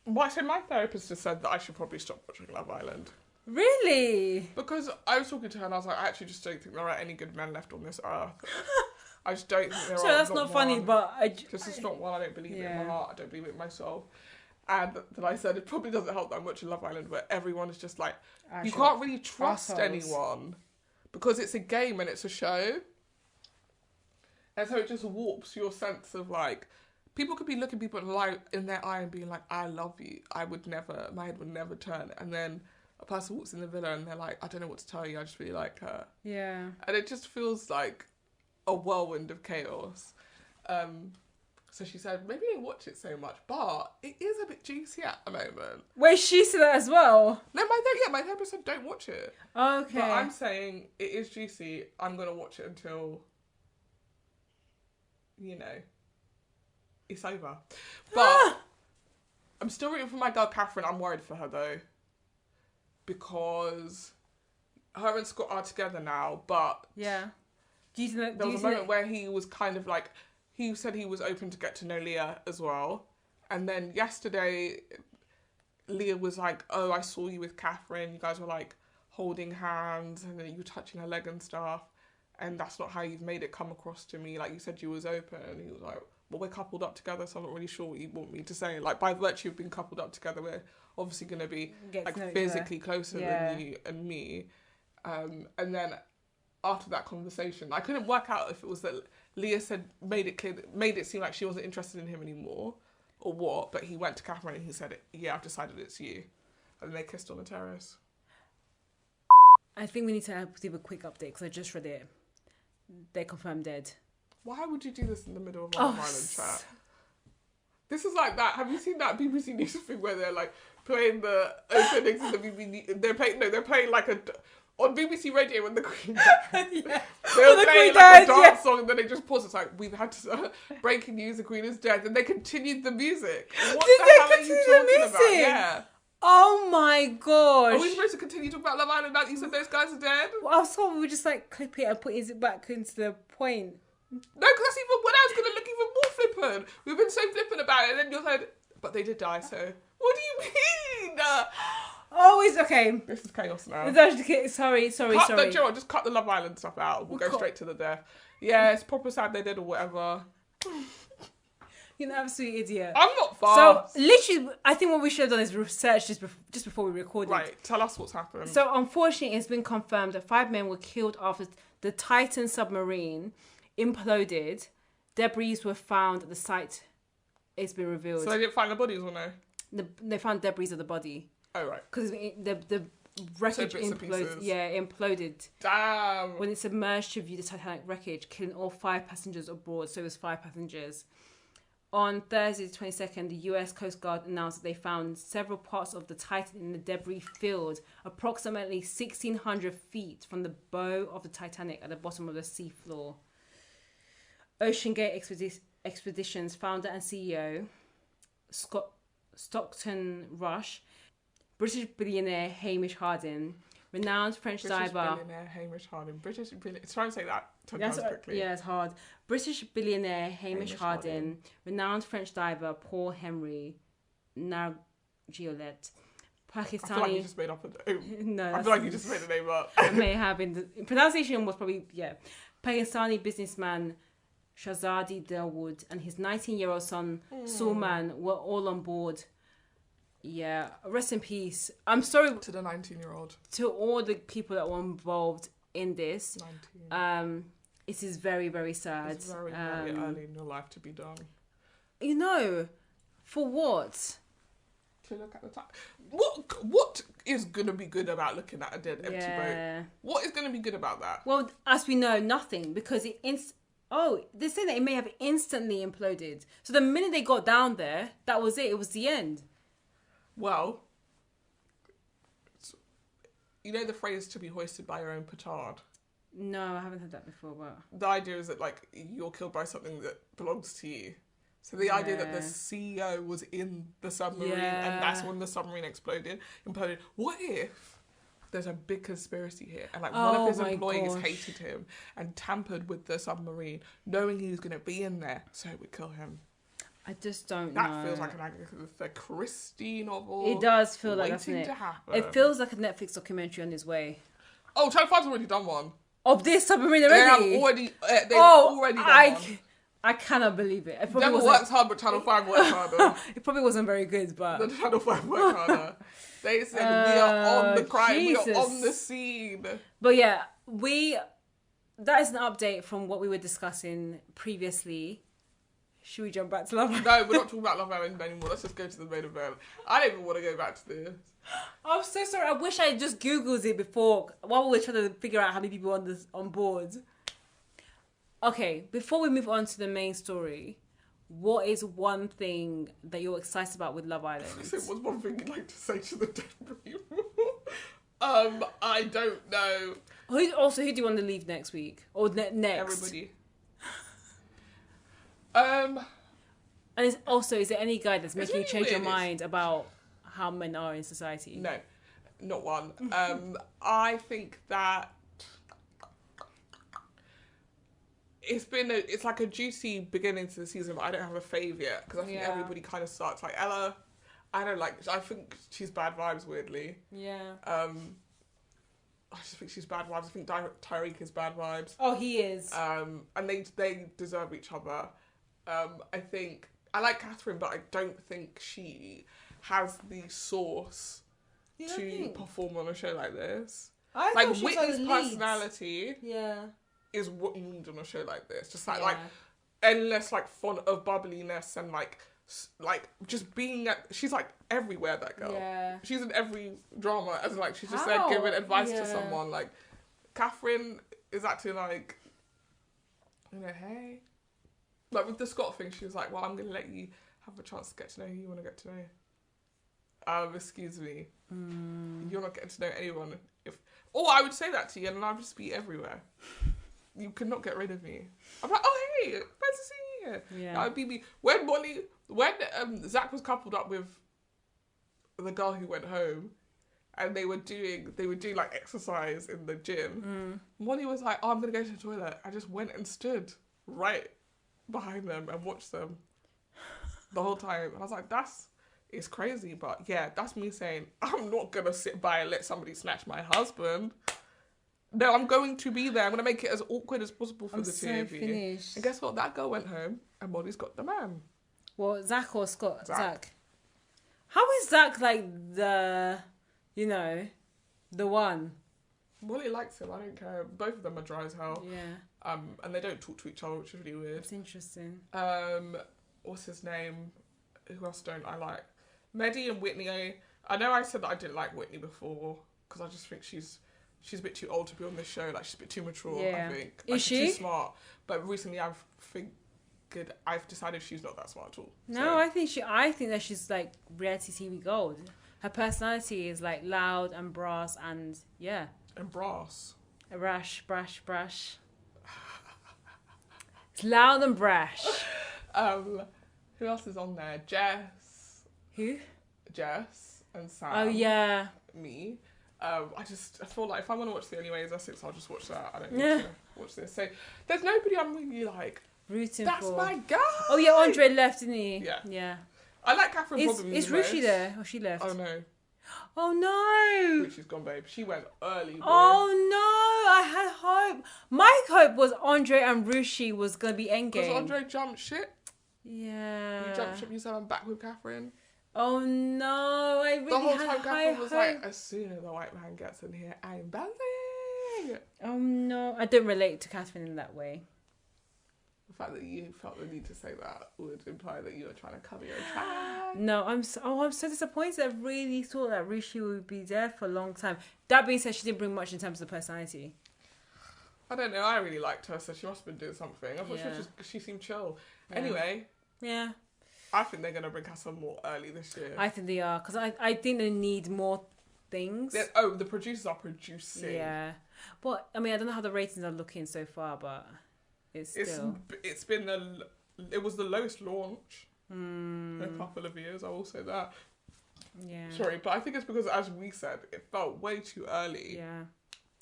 my therapist has said that I should probably stop watching Love Island. Really? Because I was talking to her and I was like, I actually just don't think there are any good men left on this earth. I just don't think there are. That's not funny, but Because it's not one, I don't believe it in my heart, I don't believe it in my soul. And then I said, it probably doesn't help that much in Love Island where everyone is just like, you can't really trust anyone because it's a game and it's a show. And so it just warps your sense of like, people could be looking people in their eye and being like, I love you. My head would never turn. And then a person walks in the villa and they're like, I don't know what to tell you, I just really like her. Yeah. And it just feels like a whirlwind of chaos. So she said, maybe I watch it so much, but it is a bit juicy at the moment. Wait, she said that as well? No, my therapist said don't watch it. Okay. But I'm saying it is juicy. I'm going to watch it until, it's over. But I'm still rooting for my girl Catherine. I'm worried for her though. Because her and Scott are together now, but... yeah. There was a moment where he was kind of like, he said he was open to get to know Leah as well. And then yesterday, Leah was like, oh, I saw you with Catherine. You guys were like holding hands and then you touching her leg and stuff, and that's not how you've made it come across to me. Like, you said you was open, and he was like, well, we're coupled up together, so I'm not really sure what you want me to say. Like, by virtue of being coupled up together, we're obviously going to be like physically closer than you and me. And then after that conversation, I couldn't work out if it was that Leah made it seem like she wasn't interested in him anymore, or what. But he went to Catherine and he said, "Yeah, I've decided it's you," and they kissed on the terrace. I think we need to give a quick update because I just read it. They're confirmed dead. Why would you do this in the middle of our Island chat? This is like that. Have you seen that BBC News thing where they're like playing the openings in the BBC? They're playing like on BBC Radio when the Queen died. Yeah. They were playing like a dance song, and then they just pause. It's like, we've had to breaking news: the Queen is dead, and they continued the music. What Did the they hell are you talking about? Yeah. Oh my gosh. Are we supposed to continue talking about Love Island now that you said those guys are dead? Well, I thought we would just like clip it and put it back into the point. No, because that's even when I was going to look even more flippant. We've been so flippant about it, and then you're like, but they did die, so what do you mean? Oh, it's okay. This is chaos now. It's actually, sorry. Just cut the Love Island stuff out. We'll go straight to the death. Yeah, it's proper sad they did or whatever. You're an absolute idiot. I'm not fast. So, literally, I think what we should have done is research just before we recorded. Right, tell us what's happened. So, unfortunately, it's been confirmed that 5 men were killed after the Titan submarine imploded. Debris were found at the site. It's been revealed. So they didn't find the bodies or no? They found debris of the body. Oh, right. Because the wreckage imploded. Yeah, imploded. Damn. When it submerged to view the Titanic wreckage, killing all 5 passengers aboard. So it was 5 passengers. On Thursday, the 22nd, the US Coast Guard announced that they found several parts of the Titan in the debris field, approximately 1,600 feet from the bow of the Titanic at the bottom of the seafloor. OceanGate Expeditions founder and CEO, Stockton Rush, British billionaire Hamish Harding, renowned French diver... British billionaire Hamish Harding. Try and say that 10 times quickly. Yeah, it's hard. British billionaire Hamish Harding, renowned French diver Paul Henry Nargiolet, Pakistani... I feel like you just made up a name. No, I feel like you just made a name up. I may have been... The pronunciation was probably... Yeah. Pakistani businessman Shahzadi Dawood and his 19-year-old son Sulman were all on board. Yeah, rest in peace. I'm sorry to the 19-year-old. To all the people that were involved in this. 19. It is very, very sad. It's very, very early in your life to be done. You know, for what? To look at the time. What is going to be good about looking at a dead, empty boat? What is going to be good about that? Well, as we know, nothing. Because they're saying that it may have instantly imploded. So the minute they got down there, that was it. It was the end. Well, you know the phrase "to be hoisted by your own petard"? No, I haven't heard that before. But the idea is that like you're killed by something that belongs to you. So the idea that the CEO was in the submarine and that's when the submarine imploded. What if there's a big conspiracy here and like one of his employees hated him and tampered with the submarine, knowing he was going to be in there, so it would kill him? I just don't know. That feels like an Agatha Christie novel. It does feel like, doesn't it? It feels like a Netflix documentary on its way. Oh, Channel 5's already done one. Of this submarine already? They've already done one. I cannot believe it. Devil works hard, but Channel 5 works harder. It probably wasn't very good, but... The Channel 5 worked harder. They said, we are on the crime, we are on the scene. But yeah, that is an update from what we were discussing previously. Should we jump back to Love Island? No, we're not talking about Love Island anymore. Let's just go to the main event. I don't even want to go back to this. I'm so sorry. I wish I had just Googled it before, while we were trying to figure out how many people on board. Okay, before we move on to the main story, what is one thing that you're excited about with Love Island? What's one thing you'd like to say to the dead people? I don't know. Who do you want to leave next week? Or next? Everybody. And is there any guy that's making you change your mind about how men are in society? No, not one. I think that it's like a juicy beginning to the season, but I don't have a fave yet because I think everybody kind of starts like Ella. I think she's bad vibes weirdly. Yeah. I just think she's bad vibes. I think Tyreek is bad vibes. Oh, he is. And they deserve each other. I think I like Catherine, but I don't think she has the sauce to perform on a show like this. I like thought she was Whitney's like personality Yeah. is what you need on a show like this. Just like endless like fun of bubbliness and like just being she's like everywhere, that girl. Yeah. She's in every drama, as in, like she's just there giving advice to someone. Like Catherine is acting like, you know, hey. Like with the Scott thing, she was like, well, I'm gonna let you have a chance to get to know who you want to get to know. Excuse me. You're not getting to know anyone. Or I would say that to you and I'll just be everywhere. You could not get rid of me. I'm like, oh hey, nice to see you here. Yeah. That would be me. When Zach was coupled up with the girl who went home and they were doing like exercise in the gym, Molly was like, oh, I'm gonna go to the toilet. I just went and stood right behind them and watched them the whole time. And I was like, it's crazy, but yeah, that's me saying, I'm not gonna sit by and let somebody snatch my husband. No, I'm going to be there. I'm gonna make it as awkward as possible for the two of you. Finished. And guess what? That girl went home and Molly's got the man. Well, Zach or Scott? Zach. How is Zach like the one? Molly likes him. I don't care. Both of them are dry as hell. Yeah. And they don't talk to each other, which is really weird. It's interesting. What's his name? Who else don't I like? Maddie and Whitney. I know I said that I didn't like Whitney before because I just think she's a bit too old to be on this show. Like she's a bit too mature. Yeah. I think. Is she? She's too smart. But recently I've decided she's not that smart at all. No, So. I think that she's like reality TV gold. Her personality is like loud and brass and And brass. brash. It's loud and brash. Who else is on there? Jess. Who? Jess and Sam. Oh yeah. Me. I feel like if I want to watch the Anyways Essex, I'll just watch that. I don't need to watch this. So there's nobody I'm really like rooting that's for. my guy. Oh yeah, Andre left, didn't he? Yeah. Yeah. I like Catherine probably. Is Rushi there? Or she left? Oh no. Oh no. Ruchi's gone, babe. She went early. Boy. Oh no, I had hope. My hope was Andre and Rushi was gonna be endgame. Because Andre jumped ship. Yeah. You jumped ship. You said I'm back with Catherine. Oh no, I really The whole had time Catherine high was hope. like, as soon as the white man gets in here, I'm bouncing. Oh no, I don't relate to Catherine in that way. The fact that you felt the need to say that would imply that you were trying to cover your tracks. No, I'm so disappointed. I really thought that Rishi would be there for a long time. That being said, she didn't bring much in terms of personality. I don't know. I really liked her, so she must have been doing something. I thought she seemed chill. Yeah. Anyway. Yeah. I think they're going to bring her some more early this year. I think they are, because I think they need more things. The producers are producing. Yeah. But, I mean, I don't know how the ratings are looking so far, but it's still... It was the lowest launch in a couple of years, I will say that. Yeah. Sorry, but I think it's because, as we said, it felt way too early. Yeah.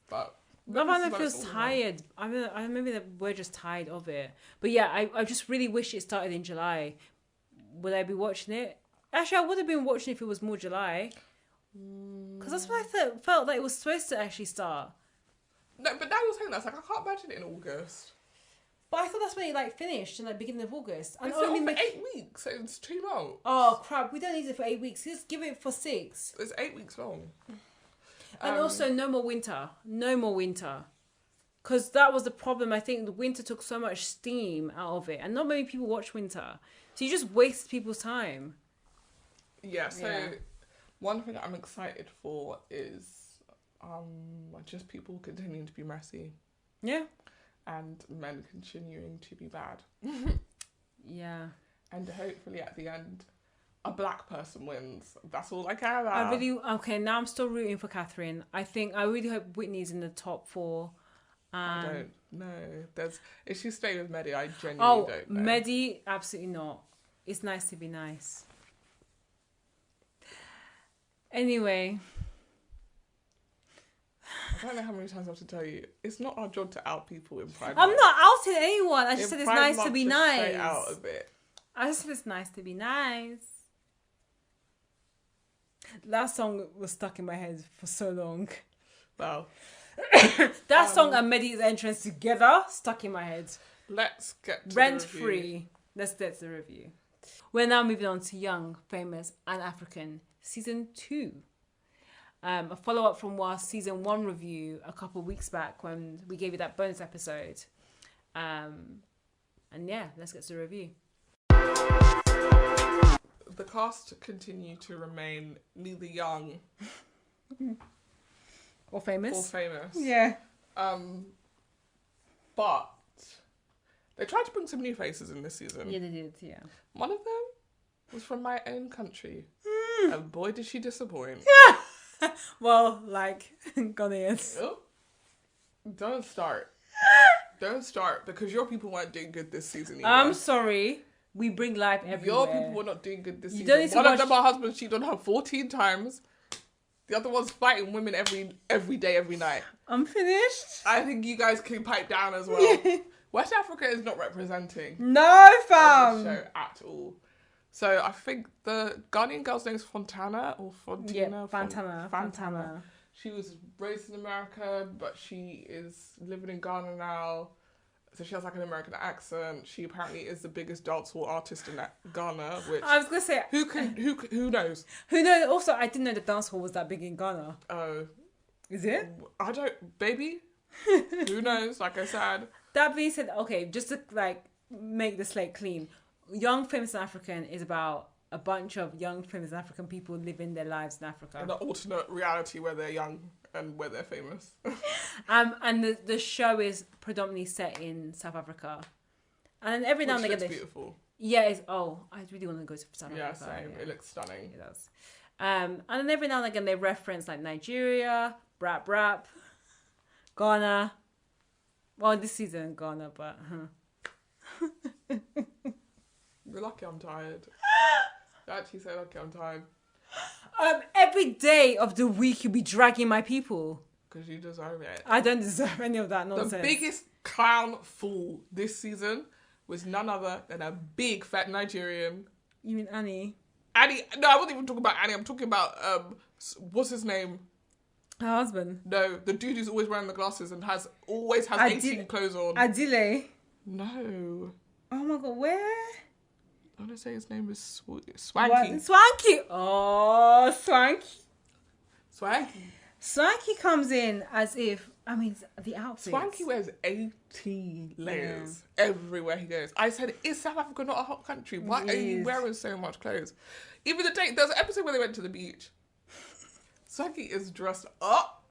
But... Love Island feels tired. I mean, maybe that we're just tired of it. But yeah, I just really wish it started in July. Would I be watching it? Actually, I would have been watching if it was more July. Because that's what I felt like it was supposed to actually start. No, but now you're saying that, it's like, I can't imagine it in August. But I thought that's when it like finished in like beginning of August. And it's only for 8 weeks, so it's 2 months. Oh crap, we don't need it for 8 weeks. Just give it for 6. It's 8 weeks long. And also no more winter. No more winter. Because that was the problem. I think the winter took so much steam out of it. And not many people watch winter. So you just waste people's time. Yeah, so one thing I'm excited for is just people continuing to be messy. Yeah. And men continuing to be bad. Yeah. And hopefully at the end, a black person wins. That's all I care about. Now I'm still rooting for Catherine. I really hope Whitney's in the top 4. I don't know. If she stay with Mehdi, I genuinely don't know. Mehdi, absolutely not. It's nice to be nice. Anyway. I don't know how many times I have to tell you. It's not our job to out people in Pride I'm Month. not outing anyone. I just said it's Pride nice Month, to be just nice. stay out a bit. I just said it's nice to be nice. That song was stuck in my head for so long. Well, That song and Medi's entrance together stuck in my head. let's get to Rent the review. free. Let's get to the review. We're now moving on to Young, Famous and African Season 2. A follow-up from our Season 1 review a couple of weeks back when we gave you that bonus episode. And yeah, let's get to the review. The cast continue to remain neither young Or famous. or famous. Yeah. But they tried to bring some new faces in this season. Yeah, they did, yeah. One of them was from my own country. And boy, did she disappoint. Well, like, Ghanaians. Oh, don't start. Don't start, because your people weren't doing good this season either. I'm sorry. We bring life everywhere. Your people were not doing good this You season. don't need to One watch- of them, her husband cheated on her 14 times. The other one's fighting women every day, every night. I'm finished. I think you guys can pipe down as well. West Africa is not representing No, the fam. show at all. So I think the Ghanaian girl's name is Fontana or Fontina. Yeah, Fantana. She was raised in America, but she is living in Ghana now. So she has like an American accent. She apparently is the biggest dancehall artist in Ghana. Which I was gonna say, who knows? who knows? Also, I didn't know the dance hall was that big in Ghana. Oh, Is it? I don't, baby. Who knows? Like I said, That being said, okay, just to like make the slate clean, Young, Famous and African is about a bunch of young, famous African people living their lives in Africa. an alternate reality where they're young and where they're famous. And the show is predominantly set in South Africa. And then every now and Which again, looks beautiful. yeah, I really want to go to South Yeah, Africa. same. Yeah. It looks stunning. It does. And then every now and again they reference like Nigeria, Brap, Ghana. Well, this season Ghana, but You're lucky I'm tired. I actually say lucky I'm tired. every day of the week you'll be dragging my people. Because you deserve it. I don't deserve any of that nonsense. The biggest clown fool this season was none other than a big fat Nigerian. You mean Annie? Annie. No, I wasn't even talking about Annie. I'm talking about, what's his name? Her husband. No, the dude who's always wearing the glasses and always has 18 clothes on. Adile. No. Oh my god, where? I want to say his name is What? Swanky. Swanky. Oh, Swanky. Swanky. Swanky comes in as if, I mean, the outfit. Swanky wears 18 layers everywhere he goes. I said, is South Africa not a hot country? Why It are you is. wearing so much clothes? Even the date, there's an episode where they went to the beach. Swanky is dressed up.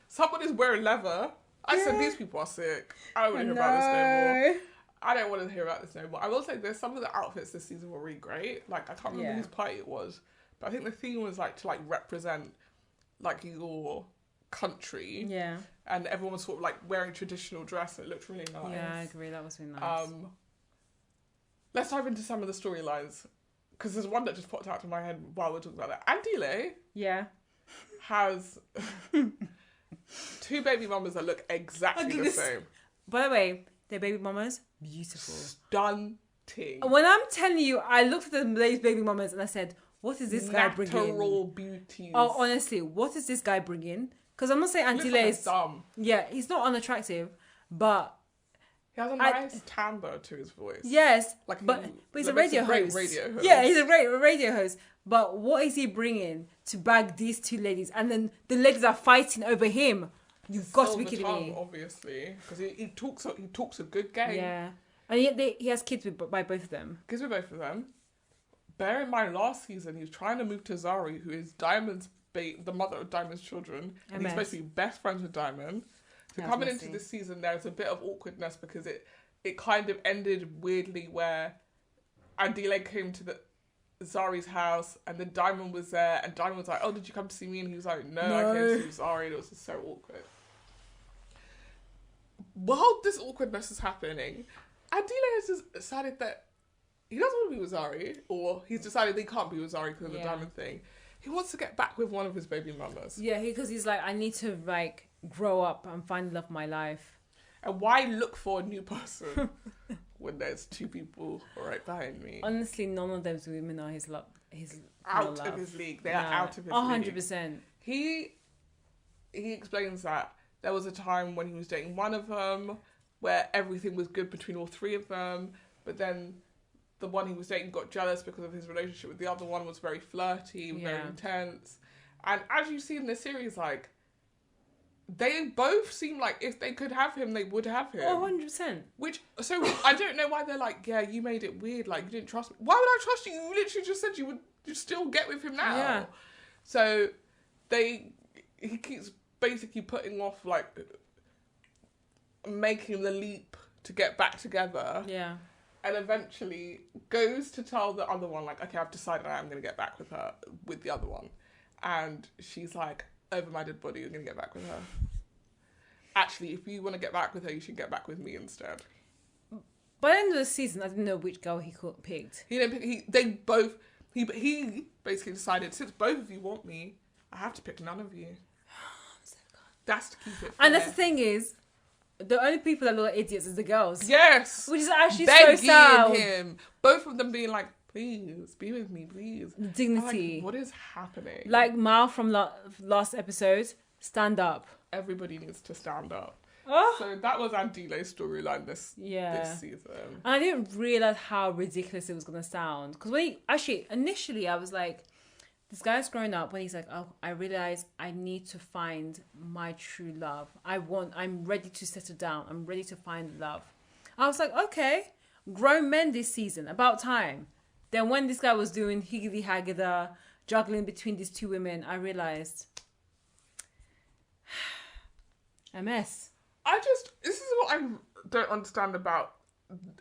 Someone is wearing leather. I said, these people are sick. I don't want to hear about this no more. I don't want to hear about this no more. I will say there's some of the outfits this season were really great. Like, I can't remember whose party it was. But I think the theme was like to like represent like your country. Yeah. And everyone was sort of like wearing traditional dress and it looked really nice. Yeah, I agree. That was really nice. Let's dive into some of the storylines. Because there's one that just popped out to my head while we're talking about that. Andile Yeah. has two baby mamas that look exactly the same. By the way, their baby mamas, beautiful. Stunting. When I'm telling you, I looked at the baby mamas and I said, what is this guy bringing? Natural beauties. Oh, honestly, what is this guy bringing? Because I'm not saying He looks Andile like a is... thumb. Yeah, he's not unattractive, but... He has a nice timbre to his voice. Yes, Like but he's a makes radio great host. radio host. Yeah, he's a great radio host. But what is he bringing to bag these two ladies? And then the ladies are fighting over him. You've got to be kidding me. Obviously, because he talks a good game. Yeah, and he has kids by both of them. Kids with both of them. Bear in mind, last season he was trying to move to Zari, who is Diamond's the mother of Diamond's children, and he's supposed to be best friends with Diamond. So coming into this season, there's a bit of awkwardness because it kind of ended weirdly where Andile came to Zari's house and then Diamond was there and Diamond was like, oh, did you come to see me? And he was like, no. I came to see Zari, and it was just so awkward. While this awkwardness is happening, Andile has just decided that he doesn't want to be with Zari, or he's decided he can't be with Zari because of the Diamond thing. He wants to get back with one of his baby mamas. Yeah, because he's like, I need to like grow up and find love of my life. And why look for a new person when there's two people right behind me? Honestly, none of those women are his love. Out of his league. They are out of his league. 100%. He he explains that there was a time when he was dating one of them where everything was good between all three of them, but then the one he was dating got jealous because of his relationship with the other one was very flirty, very intense. And as you see in the series, like, they both seem like if they could have him, they would have him. 100%. Which, so I don't know why they're like, yeah, you made it weird, like, you didn't trust me. Why would I trust you? You literally just said you'd still get with him now. Yeah. So he keeps basically putting off, like, making the leap to get back together. Yeah. And eventually goes to tell the other one, like, okay, I've decided I am going to get back with the other one. And she's like, over my dead body, you're going to get back with her. Actually, if you want to get back with her, you should get back with me instead. By the end of the season, I didn't know which girl he picked. He basically decided, since both of you want me, I have to pick none of you. That's to keep it fair. And that's the thing is, the only people that look like idiots is the girls. Yes. Which is actually begging so sad. him. Both of them being like, please, be with me, please. Dignity. Like, what is happening? Like Mal from last episode, stand up. Everybody needs to stand up. Oh. So that was Andile's storyline this season. And I didn't realise how ridiculous it was going to sound. Because initially I was like, this guy's grown up when he's like, oh, I realise I need to find my true love. I'm ready to settle down. I'm ready to find love. I was like, okay, grown men this season, about time. Then when this guy was doing higgity-haggity, juggling between these two women, I realised, a mess. This is what I don't understand about,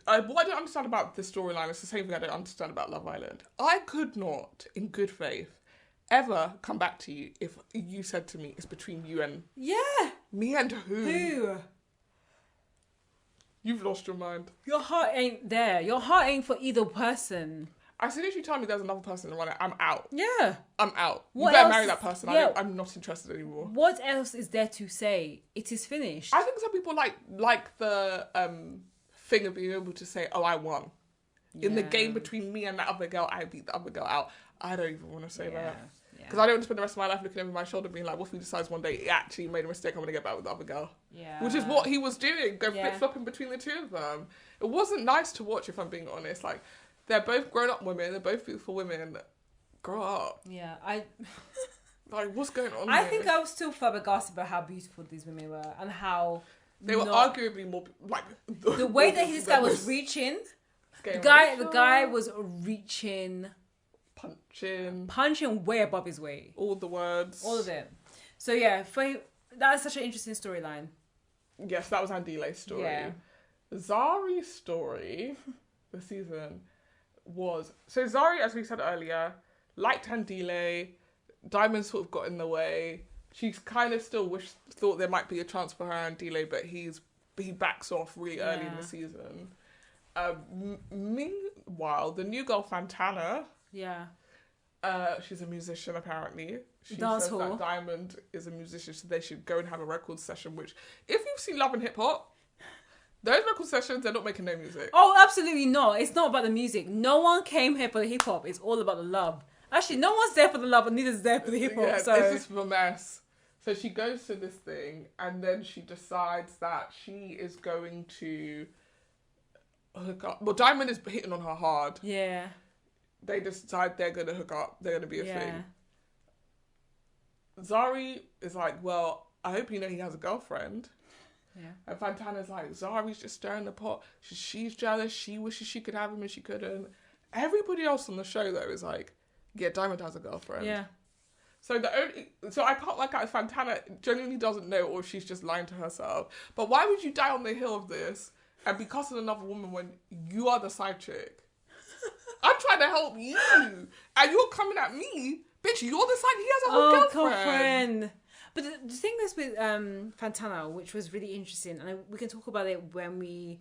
what I don't understand about this storyline is the same thing I don't understand about Love Island. I could not, in good faith, ever come back to you if you said to me, it's between you and... Yeah. Me and who? Who? You've lost your mind. Your heart ain't there. Your heart ain't for either person. As soon as you tell me there's another person around it, I'm out. Yeah. I'm out. What you better else marry that person. yeah. I'm not interested anymore. What else is there to say? It is finished. I think some people like the thing of being able to say, oh, I won. In the game between me and that other girl, I beat the other girl out. I don't even want to say that. Because I don't want to spend the rest of my life looking over my shoulder being like, what if he decides one day he actually made a mistake, I'm going to get back with the other girl. Yeah. Which is what he was doing, flip-flopping between the two of them. It wasn't nice to watch, if I'm being honest. Like, they're both grown-up women, they're both beautiful women. Grow up. Yeah, Like, what's going on I here? think I was still flabbergasted about how beautiful these women were and how... They were arguably more, like... The way that this guy was reaching... The guy was reaching... Punching way above his weight. All the words. All of it. So yeah, that's such an interesting storyline. Yes, that was Andile's story. Yeah. Zari's story this season was... So Zari, as we said earlier, liked Andile. Diamond sort of got in the way. She kind of still thought there might be a chance for her and Andile, but he backs off really early in the season. Meanwhile, the new girl, Fantana... Yeah. She's a musician, apparently. She says that Diamond is a musician, so they should go and have a record session, which, if you've seen Love and Hip Hop, those record sessions, they're not making no music. Oh, absolutely not. It's not about the music. No one came here for the hip hop. It's all about the love. Actually, no one's there for the love, and neither is there for the hip hop. Yeah, so it's just a mess. So she goes to this thing, and then she decides that she is going to hook up. Well, Diamond is hitting on her hard. Yeah. They decide they're going to hook up. They're going to be a thing. Zari is like, well, I hope you know he has a girlfriend. Yeah. And Fantana's like, Zari's just stirring the pot. She's jealous. She wishes she could have him and she couldn't. Everybody else on the show, though, is like, yeah, Diamond has a girlfriend. Yeah. So I can't like if Fantana genuinely doesn't know or she's just lying to herself. But why would you die on the hill of this and be cussing another woman when you are the side chick? I'm trying to help you, and you're coming at me, bitch. You're the side. He has a whole girlfriend. But the thing is with Fantana, which was really interesting, and we can talk about it when we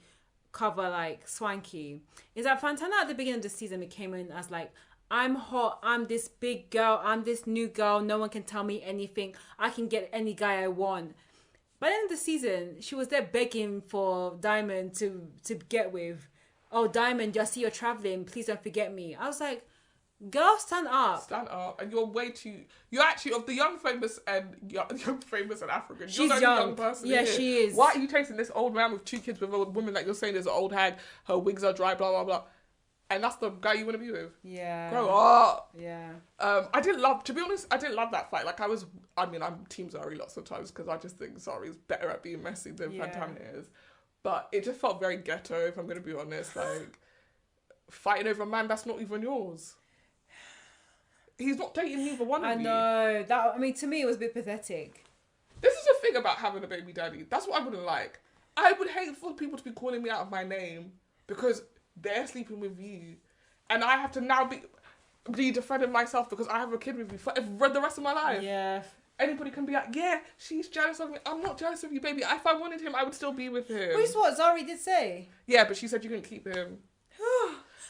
cover like Swanky, is that Fantana at the beginning of the season it came in as like, I'm hot, I'm this big girl, I'm this new girl. No one can tell me anything. I can get any guy I want. By the end of the season, she was there begging for Diamond to get with. Oh, Diamond, I see you're traveling. Please don't forget me. I was like, Girl, stand up. Stand up, and you're actually of the young, famous, and African. She's you're the only young. young person Yeah, here. she is. Why are you chasing this old man with 2 kids with a woman that you're saying is an old hag? Her wigs are dry, blah blah blah, and that's the guy you want to be with. Yeah. Grow up. Yeah. To be honest, I didn't love that fight. Like I'm Team Zari lots of times because I just think Zari is better at being messy than Fantana is. But it just felt very ghetto, if I'm going to be honest. Like, fighting over a man that's not even yours. He's not dating neither one of you. I know. To me, it was a bit pathetic. This is the thing about having a baby daddy. That's what I wouldn't like. I would hate for people to be calling me out of my name because they're sleeping with you. And I have to now be defending myself because I have a kid with you for the rest of my life. Yeah. Anybody can be like, yeah, she's jealous of me. I'm not jealous of you, baby. If I wanted him, I would still be with him. Which is what Zari did say. Yeah, but she said you can keep him.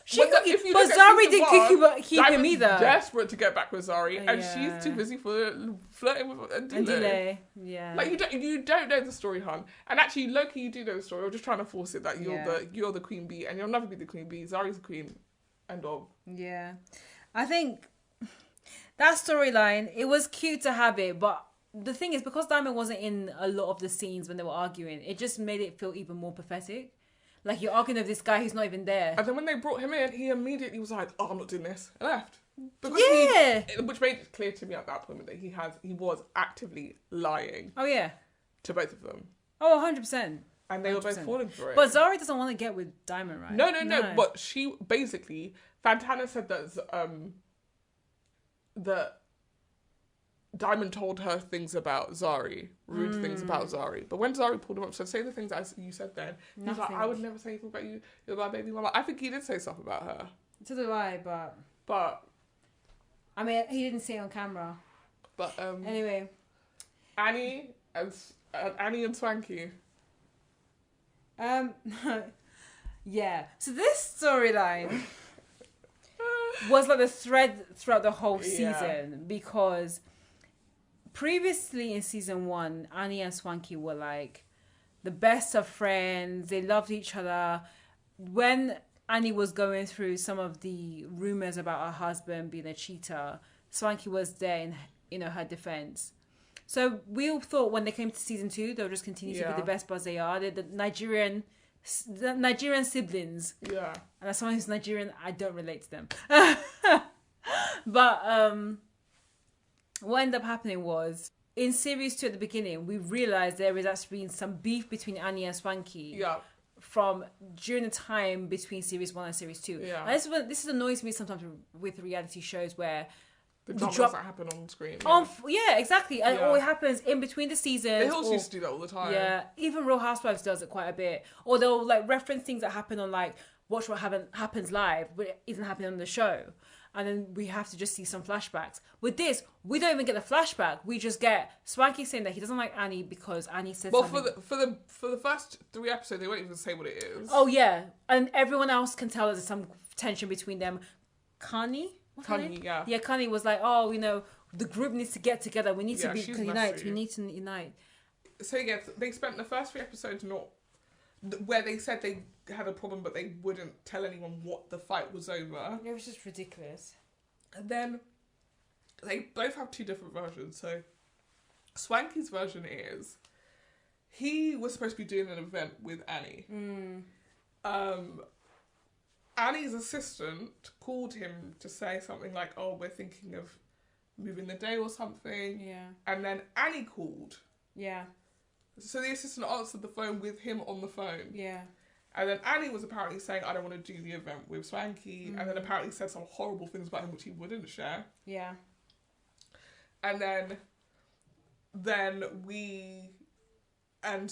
But Zari didn't keep him either. Desperate to get back with Zari, and she's too busy for flirting with Andile. Yeah, like you don't know the story, hon. And actually, Loki, you do know the story. You're just trying to force it that you're the queen bee, and you'll never be the queen bee. Zari's the queen, end of. Yeah, I think that storyline, it was cute to have it, but the thing is, because Diamond wasn't in a lot of the scenes when they were arguing, it just made it feel even more pathetic. Like, you're arguing with this guy who's not even there. And then when they brought him in, he immediately was like, oh, I'm not doing this. And left. Because which made it clear to me at that point that he was actively lying. Oh, yeah. To both of them. Oh, 100%. And they 100%. Were both falling for it. But Zari doesn't want to get with Diamond, right? No. But she, basically, Fantana said that Diamond told her things about Zari, rude things about Zari. But when Zari pulled him up, said, say the things as you said then. He was like, I would never say anything about you. You're my baby mama. I think he did say stuff about her. So do I, but... I mean, he didn't say it on camera. But, anyway. Annie and Swanky. Yeah. So this storyline was like the thread throughout the whole season because... Previously in season 1, Annie and Swanky were like the best of friends. They loved each other. When Annie was going through some of the rumors about her husband being a cheater, Swanky was there in her defense. So we all thought when they came to season 2, they'll just continue to be the best buds they are. They're the Nigerian siblings. Yeah. And as someone who's Nigerian, I don't relate to them. But what ended up happening was, in series 2 at the beginning, we realised there has actually been some beef between Annie and Swanky. Yeah. From during the time between series 1 and series 2. Yeah. And this annoys me sometimes with reality shows where the dramas that happen on screen. Yeah, exactly. And it always happens in between the seasons. They also used to do that all the time. Yeah. Even Real Housewives does it quite a bit. Or they'll like reference things that happen on like Watch What Happens Live, but it isn't happening on the show. And then we have to just see some flashbacks. With this, we don't even get the flashback. We just get Swanky saying that he doesn't like Annie because Annie said something. Well, for the first 3 episodes, they won't even say what it is. Oh, yeah. And everyone else can tell there's some tension between them. Kani? Yeah. Yeah, Kani was like, oh, the group needs to get together. We need to unite. We need to unite. So, yeah, they spent the first 3 episodes where they said they had a problem, but they wouldn't tell anyone what the fight was over. It was just ridiculous. And then they both have 2 different versions. So Swanky's version is he was supposed to be doing an event with Annie. Annie's assistant called him to say something like, oh, we're thinking of moving the day or something. Yeah. And then Annie called. Yeah. So the assistant answered the phone with him on the phone. Yeah. And then Annie was apparently saying, I don't want to do the event with Swanky. And then apparently said some horrible things about him, which he wouldn't share. Yeah. And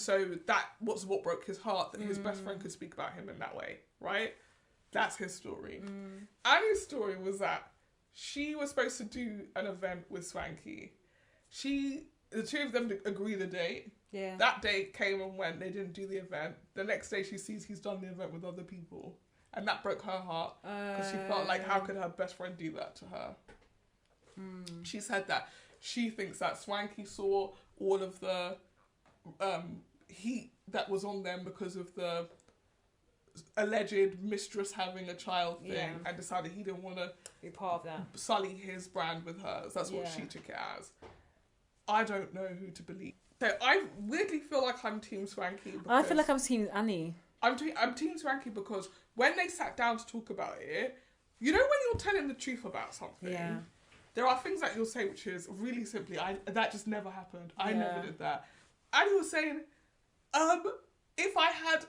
so that was what broke his heart, that his best friend could speak about him in that way, right? That's his story. Annie's story was that she was supposed to do an event with Swanky. The 2 of them agree the date. Yeah. That date came and went. They didn't do the event. The next day she sees he's done the event with other people. And that broke her heart. Because she felt like, how could her best friend do that to her? She said that she thinks that Swanky saw all of the heat that was on them because of the alleged mistress having a child thing Yeah. and decided he didn't want to Be part of that. sully his brand with hers. That's what Yeah. she took it as. I don't know who to believe. So I weirdly feel like I'm Team Swanky. I feel like I'm seeing Annie. I'm Team Swanky because when they sat down to talk about it, you know when you're telling the truth about something, Yeah. there are things that you'll say which is really simply, that just never happened. I Yeah. never did that. And he was saying, if I had,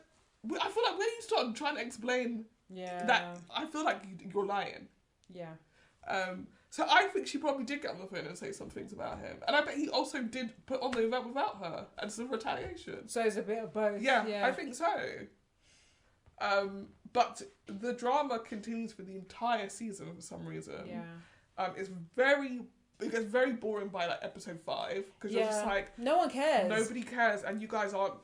I feel like when you start trying to explain Yeah. that, I feel like you're lying. Yeah. So I think she probably did get on the phone and say some things about him. And I bet he also did put on the event without her and some retaliation. So it's a bit of both. Yeah, I think so. But the drama continues for the entire season for some reason. Yeah. It gets very boring by like episode 5 because you're just like, no one cares. nobody cares, and you guys aren't.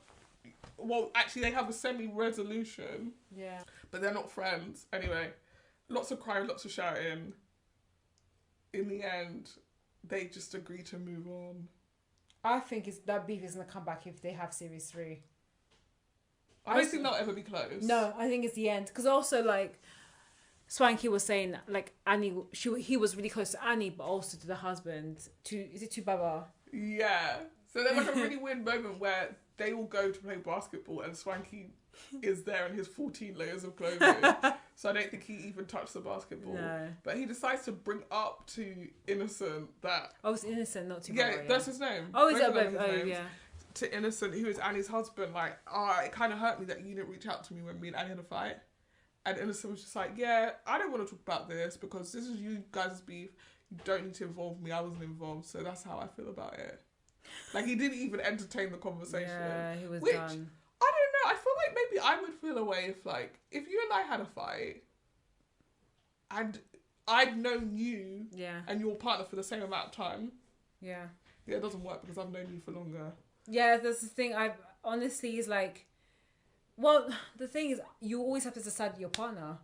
Well, actually, they have a semi-resolution, Yeah. but they're not friends. Anyway, lots of crying, lots of shouting. In the end, they just agree to move on. I think that beef is gonna come back if they have series 3. I don't think they'll ever be close. No, I think it's the end. Because also, like, Swanky was saying, like, Annie, he was really close to Annie, but also to the husband. To Baba? Yeah. So there's like a really weird moment where they all go to play basketball and Swanky is there in his 14 layers of clothing. So I don't think he even touched the basketball. No. But he decides to bring up to Innocent that... Oh, it's Innocent, not to Yeah, Baba, that's his name. Oh, is Both that of them both? his Oh, names. yeah. To Innocent, who is Annie's husband, like, it kind of hurt me that you didn't reach out to me when me and Annie had a fight. And Innocent was just like, yeah, I don't want to talk about this because this is you guys' beef. You don't need to involve me. I wasn't involved, so that's how I feel about it. Like, he didn't even entertain the conversation. Yeah, he was Which, done. I don't know. I feel like maybe I would feel a way if you and I had a fight and I'd known you and your partner for the same amount of time. Yeah. Yeah, it doesn't work because I've known you for longer. Yeah, that's the thing. I honestly is like, well, the thing is, you always have to decide your partner.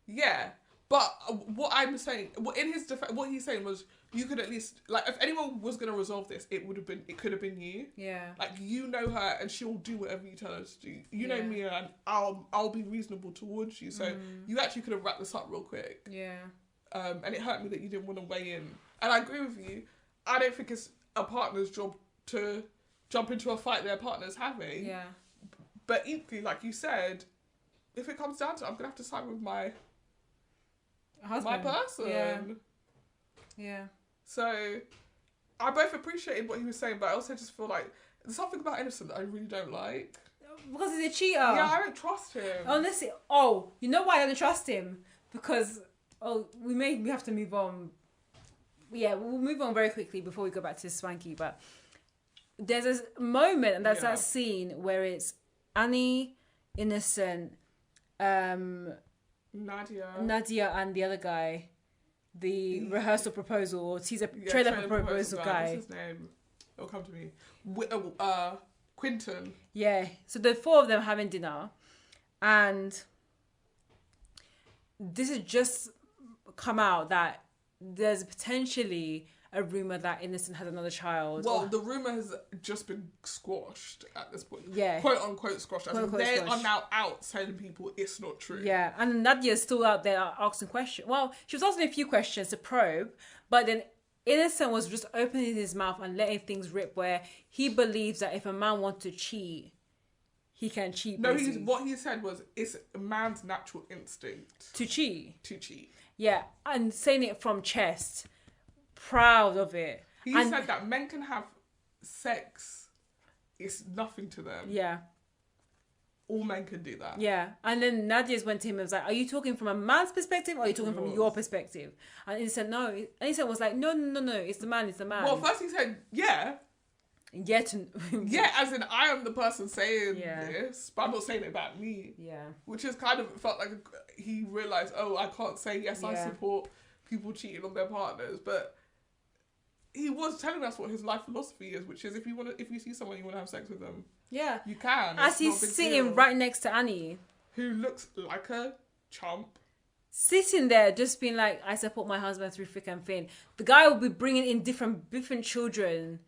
Yeah, but what I'm saying, in his defense, what he's saying was, you could at least, like, if anyone was going to resolve this, it could have been you. Yeah. Like, you know her, and she'll do whatever you tell her to do. You know me, and I'll be reasonable towards you. So you actually could have wrapped this up real quick. Yeah. And it hurt me that you didn't want to weigh in. And I agree with you. I don't think it's a partner's job to jump into a fight their partner's having. Yeah. But equally, like you said, if it comes down to it, I'm gonna have to side with my Husband. person. Yeah. Yeah. So I both appreciated what he was saying, but I also just feel like there's something about Innocent that I really don't like. Because he's a cheater. Yeah, I don't trust him. Honestly, you know why I don't trust him? Because we have to move on. Yeah, we'll move on very quickly before we go back to Swanky. But there's this moment, and that's that scene where it's Annie, Innocent, Nadia, and the other guy, the rehearsal proposal or trailer proposal guy. What's his name? It'll come to me. Quinton. Yeah, so the 4 of them having dinner, and this has just come out that there's potentially a rumor that Innocent has another child. Well, the rumor has just been squashed at this point. Yeah. Quote unquote squashed. They are now out telling people it's not true. Yeah, and Nadia's still out there asking questions. Well, she was asking a few questions to probe, but then Innocent was just opening his mouth and letting things rip where he believes that if a man wants to cheat, he can cheat. No, what he said was it's a man's natural instinct. To cheat. To cheat. Yeah, and saying it from chest. Proud of it. He said that men can have sex. It's nothing to them. Yeah. All men can do that. Yeah. And then Nadia's went to him and was like, are you talking from a man's perspective or are you talking from your perspective? And he said, no. And he said, was like, no. It's the man. Well, first he said, yeah. Yeah. Yeah, as in I am the person saying this, but I'm not saying it about me. Yeah. Which is kind of felt like he realised, I can't say yes, I support people cheating on their partners. But he was telling us what his life philosophy is, which is if you see someone you want to have sex with them, you can. As he's sitting right next to Annie, who looks like a chump, sitting there just being like, I support my husband through thick and thin. The guy will be bringing in different children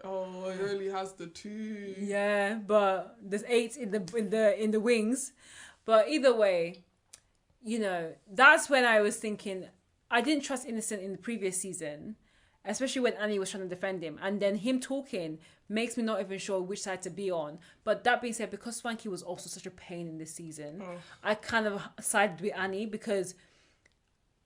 Oh, it only has the 2. Yeah, but there's 8 in the wings. But either way, that's when I was thinking I didn't trust Innocent in the previous season, especially when Annie was trying to defend him, and then him talking makes me not even sure which side to be on. But that being said, because Swanky was also such a pain in this season, I kind of sided with Annie because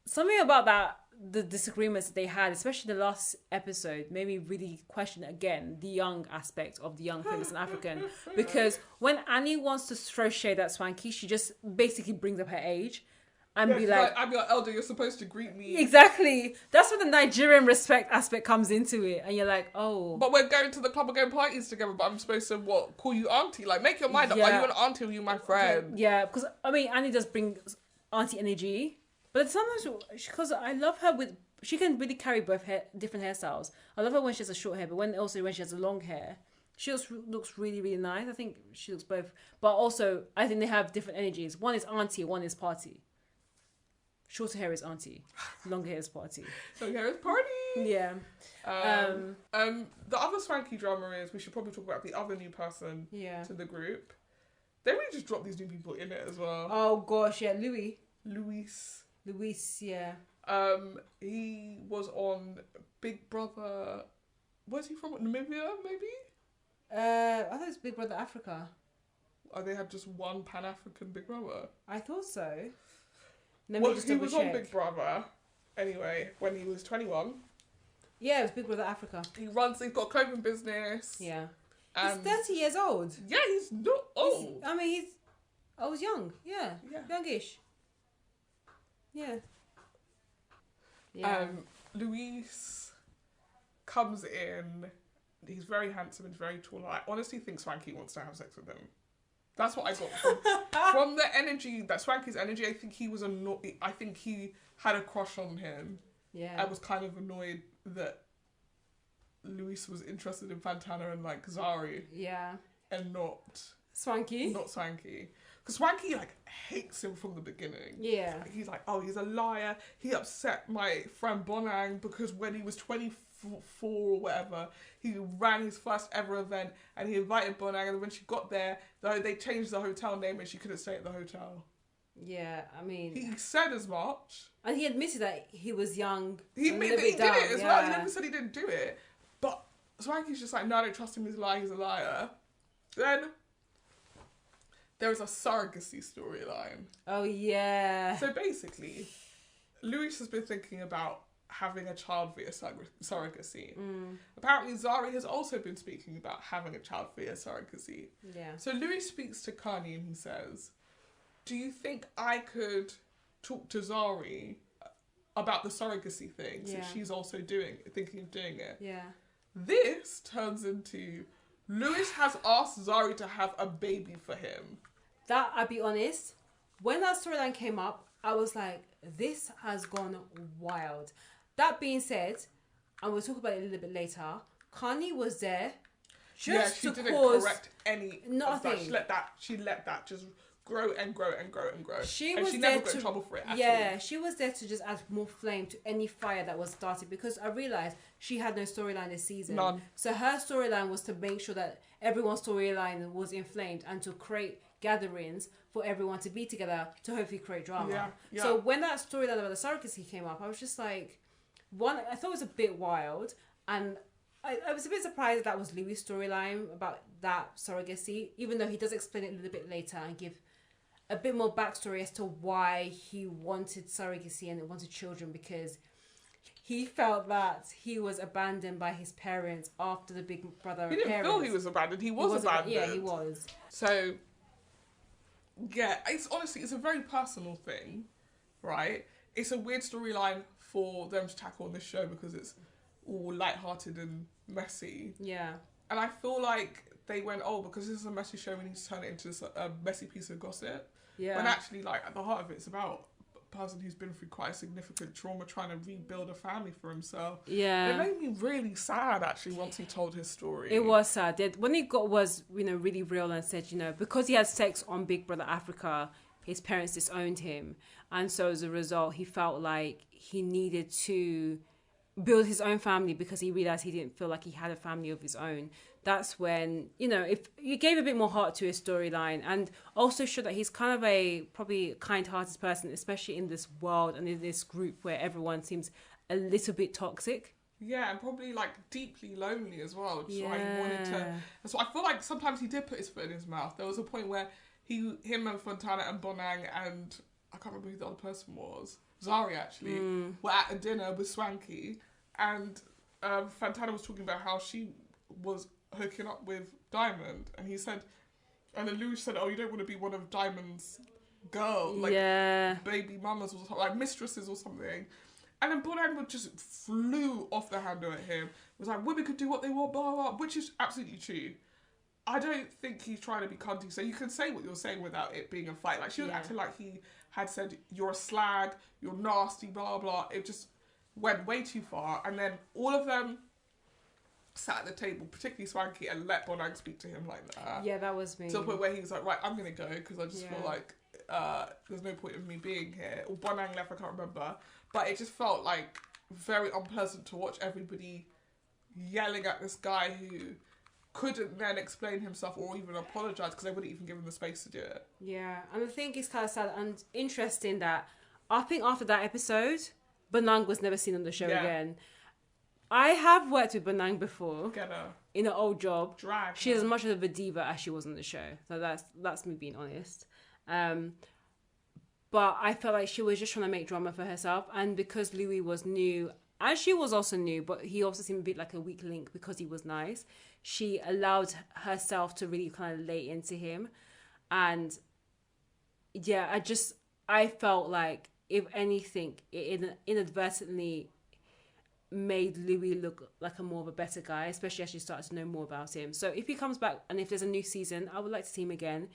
something about the disagreements that they had, especially the last episode, made me really question again the young aspect of the young famous and African. Because when Annie wants to throw shade at Swanky, she just basically brings up her age and be like, I'm your elder, you're supposed to greet me. Exactly. That's where the Nigerian respect aspect comes into it. And you're like, oh. But we're going to the club and going parties together, but I'm supposed to, call you auntie? Like, make your mind up. Are you an auntie or are you my friend? Yeah, because, Annie does bring auntie energy. But sometimes, because I love her she can really carry both different hairstyles. I love her when she has a short hair, but when she has a long hair, she looks really, really nice. I think she looks both. But also, I think they have different energies. One is auntie, one is party. Shorter hair is auntie. Longer hair is party. Longer hair is party. Yeah. The other Swanky drama is, we should probably talk about the other new person to the group. They really just dropped these new people in it as well. Oh gosh, yeah, Luis, yeah. He was on Big Brother. Where's he from? Namibia, maybe? I thought it was Big Brother Africa. Oh, they had just one Pan-African Big Brother? I thought so. He was on Big Brother, anyway, when he was 21. Yeah, it was Big Brother Africa. He's got a clothing business. Yeah. He's 30 years old. Yeah, he's not old. I was young. Yeah. Youngish. Yeah. Luis comes in. He's very handsome and very tall. I honestly think Swanky wants to have sex with him. That's what I got from the energy. That Swanky's energy. I think he was annoyed. I think he had a crush on him. Yeah. I was kind of annoyed that Luis was interested in Fantana and like Zari. Yeah. And not Swanky. Not Swanky. Because Swanky hates him from the beginning. Yeah. He's like, oh, he's a liar. He upset my friend Bonang because when he was 24 or whatever, he ran his first ever event and he invited Bonang, and when she got there, they changed the hotel name and she couldn't stay at the hotel. Yeah, he said as much. And he admitted that he was young. He did it as well. He never said he didn't do it. But Swanky's just like, no, I don't trust him. He's a liar. Then there was a surrogacy storyline. Oh, yeah. So basically, Luis has been thinking about having a child via surrogacy. Apparently, Zari has also been speaking about having a child via surrogacy. Yeah. So Luis speaks to Kani and he says, do you think I could talk to Zari about the surrogacy thing since she's also thinking of doing it? Yeah. This turns into Luis has asked Zari to have a baby for him. That, I'll be honest, when that storyline came up, I was like, this has gone wild. That being said, and we'll talk about it a little bit later, Kani was there just she to didn't correct any nothing. Of that. She let that just grow and grow and grow and grow. She never got in trouble for it at all. She was there to just add more flame to any fire that was started, because I realised she had no storyline this season. None. So her storyline was to make sure that everyone's storyline was inflamed and to create gatherings for everyone to be together to hopefully create drama. Yeah. So when that storyline about the surrogacy came up, I was just like, I thought it was a bit wild, and I was a bit surprised that was Louis' storyline about that surrogacy, even though he does explain it a little bit later and give a bit more backstory as to why he wanted surrogacy and wanted children, because he felt that he was abandoned by his parents after the Big Brother He didn't feel he was abandoned. He was abandoned. Yeah, he was. So, yeah, it's a very personal thing, right? It's a weird storyline for them to tackle on this show because it's all lighthearted and messy. Yeah. And I feel like they went, because this is a messy show, we need to turn it into a messy piece of gossip. Yeah. When actually, at the heart of it, it's about a person who's been through quite a significant trauma trying to rebuild a family for himself. Yeah. It made me really sad, actually, once he told his story. It was sad. When he was really real and said, because he had sex on Big Brother Africa, his parents disowned him. And so as a result, he felt like he needed to build his own family because he realized he didn't feel like he had a family of his own. That's when, if you gave a bit more heart to his storyline and also showed that he's kind of a probably kind-hearted person, especially in this world and in this group where everyone seems a little bit toxic. Yeah, and probably like deeply lonely as well. Just like he wanted to. So I feel like sometimes he did put his foot in his mouth. There was a point where him and Fontana and Bonang and I can't remember who the other person was. Zari actually were at a dinner with Swanky, and Fontana was talking about how she was hooking up with Diamond, and he said, and then Louis said, "Oh, you don't want to be one of Diamond's girls, like baby mamas or something, like mistresses or something." And then Bonang just flew off the handle at him. It was like, women could do what they want, blah, blah, blah, which is absolutely true. I don't think he's trying to be cunty, so you can say what you're saying without it being a fight. Like, she was acting like he had said, you're a slag, you're nasty, blah, blah. It just went way too far. And then all of them sat at the table, particularly Swanky, and let Bonang speak to him like that. Yeah, that was me. To the point where he was like, right, I'm going to go, because I just feel like there's no point in me being here. Or Bonang left, I can't remember. But it just felt like very unpleasant to watch everybody yelling at this guy who couldn't then explain himself or even apologise because they wouldn't even give him the space to do it. Yeah, and I think it's kind of sad and interesting that I think after that episode, Bonang was never seen on the show again. I have worked with Bonang before. Get her. In an old job. Drag She's as much of a diva as she was on the show. So that's me being honest. But I felt like she was just trying to make drama for herself. And because Louis was new, and she was also new, but he also seemed a bit like a weak link because he was nice, she allowed herself to really kind of lay into him. And yeah, I felt like, if anything, it inadvertently made Louis look like a more of a better guy, especially as she started to know more about him. So if he comes back and if there's a new season, I would like to see him again.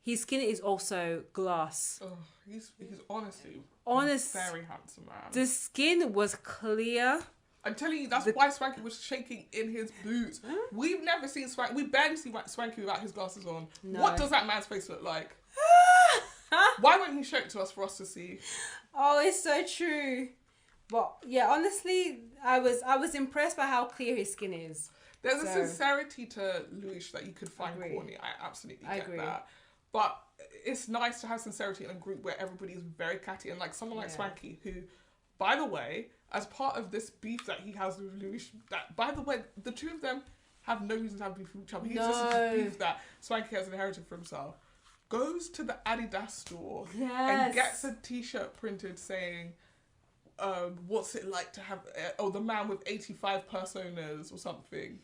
His skin is also glass. Oh, he's honestly very handsome, man. The skin was clear. I'm telling you, that's why Swanky was shaking in his boots. We've never seen Swanky. We barely see Swanky without his glasses on. No. What does that man's face look like? Why won't he show it to us for us to see? Oh, it's so true. But yeah, honestly, I was impressed by how clear his skin is. There's a sincerity to Louis that you could find corny. I absolutely get that. But it's nice to have sincerity in a group where everybody is very catty. And like someone like Swanky, who, by the way, as part of this beef that he has with Louis, that, by the way, the two of them have no reason to have beef with each other. He's just this beef that Swanky has inherited for himself. Goes to the Adidas store and gets a t-shirt printed saying, what's it like to have, the man with 85 personas or something,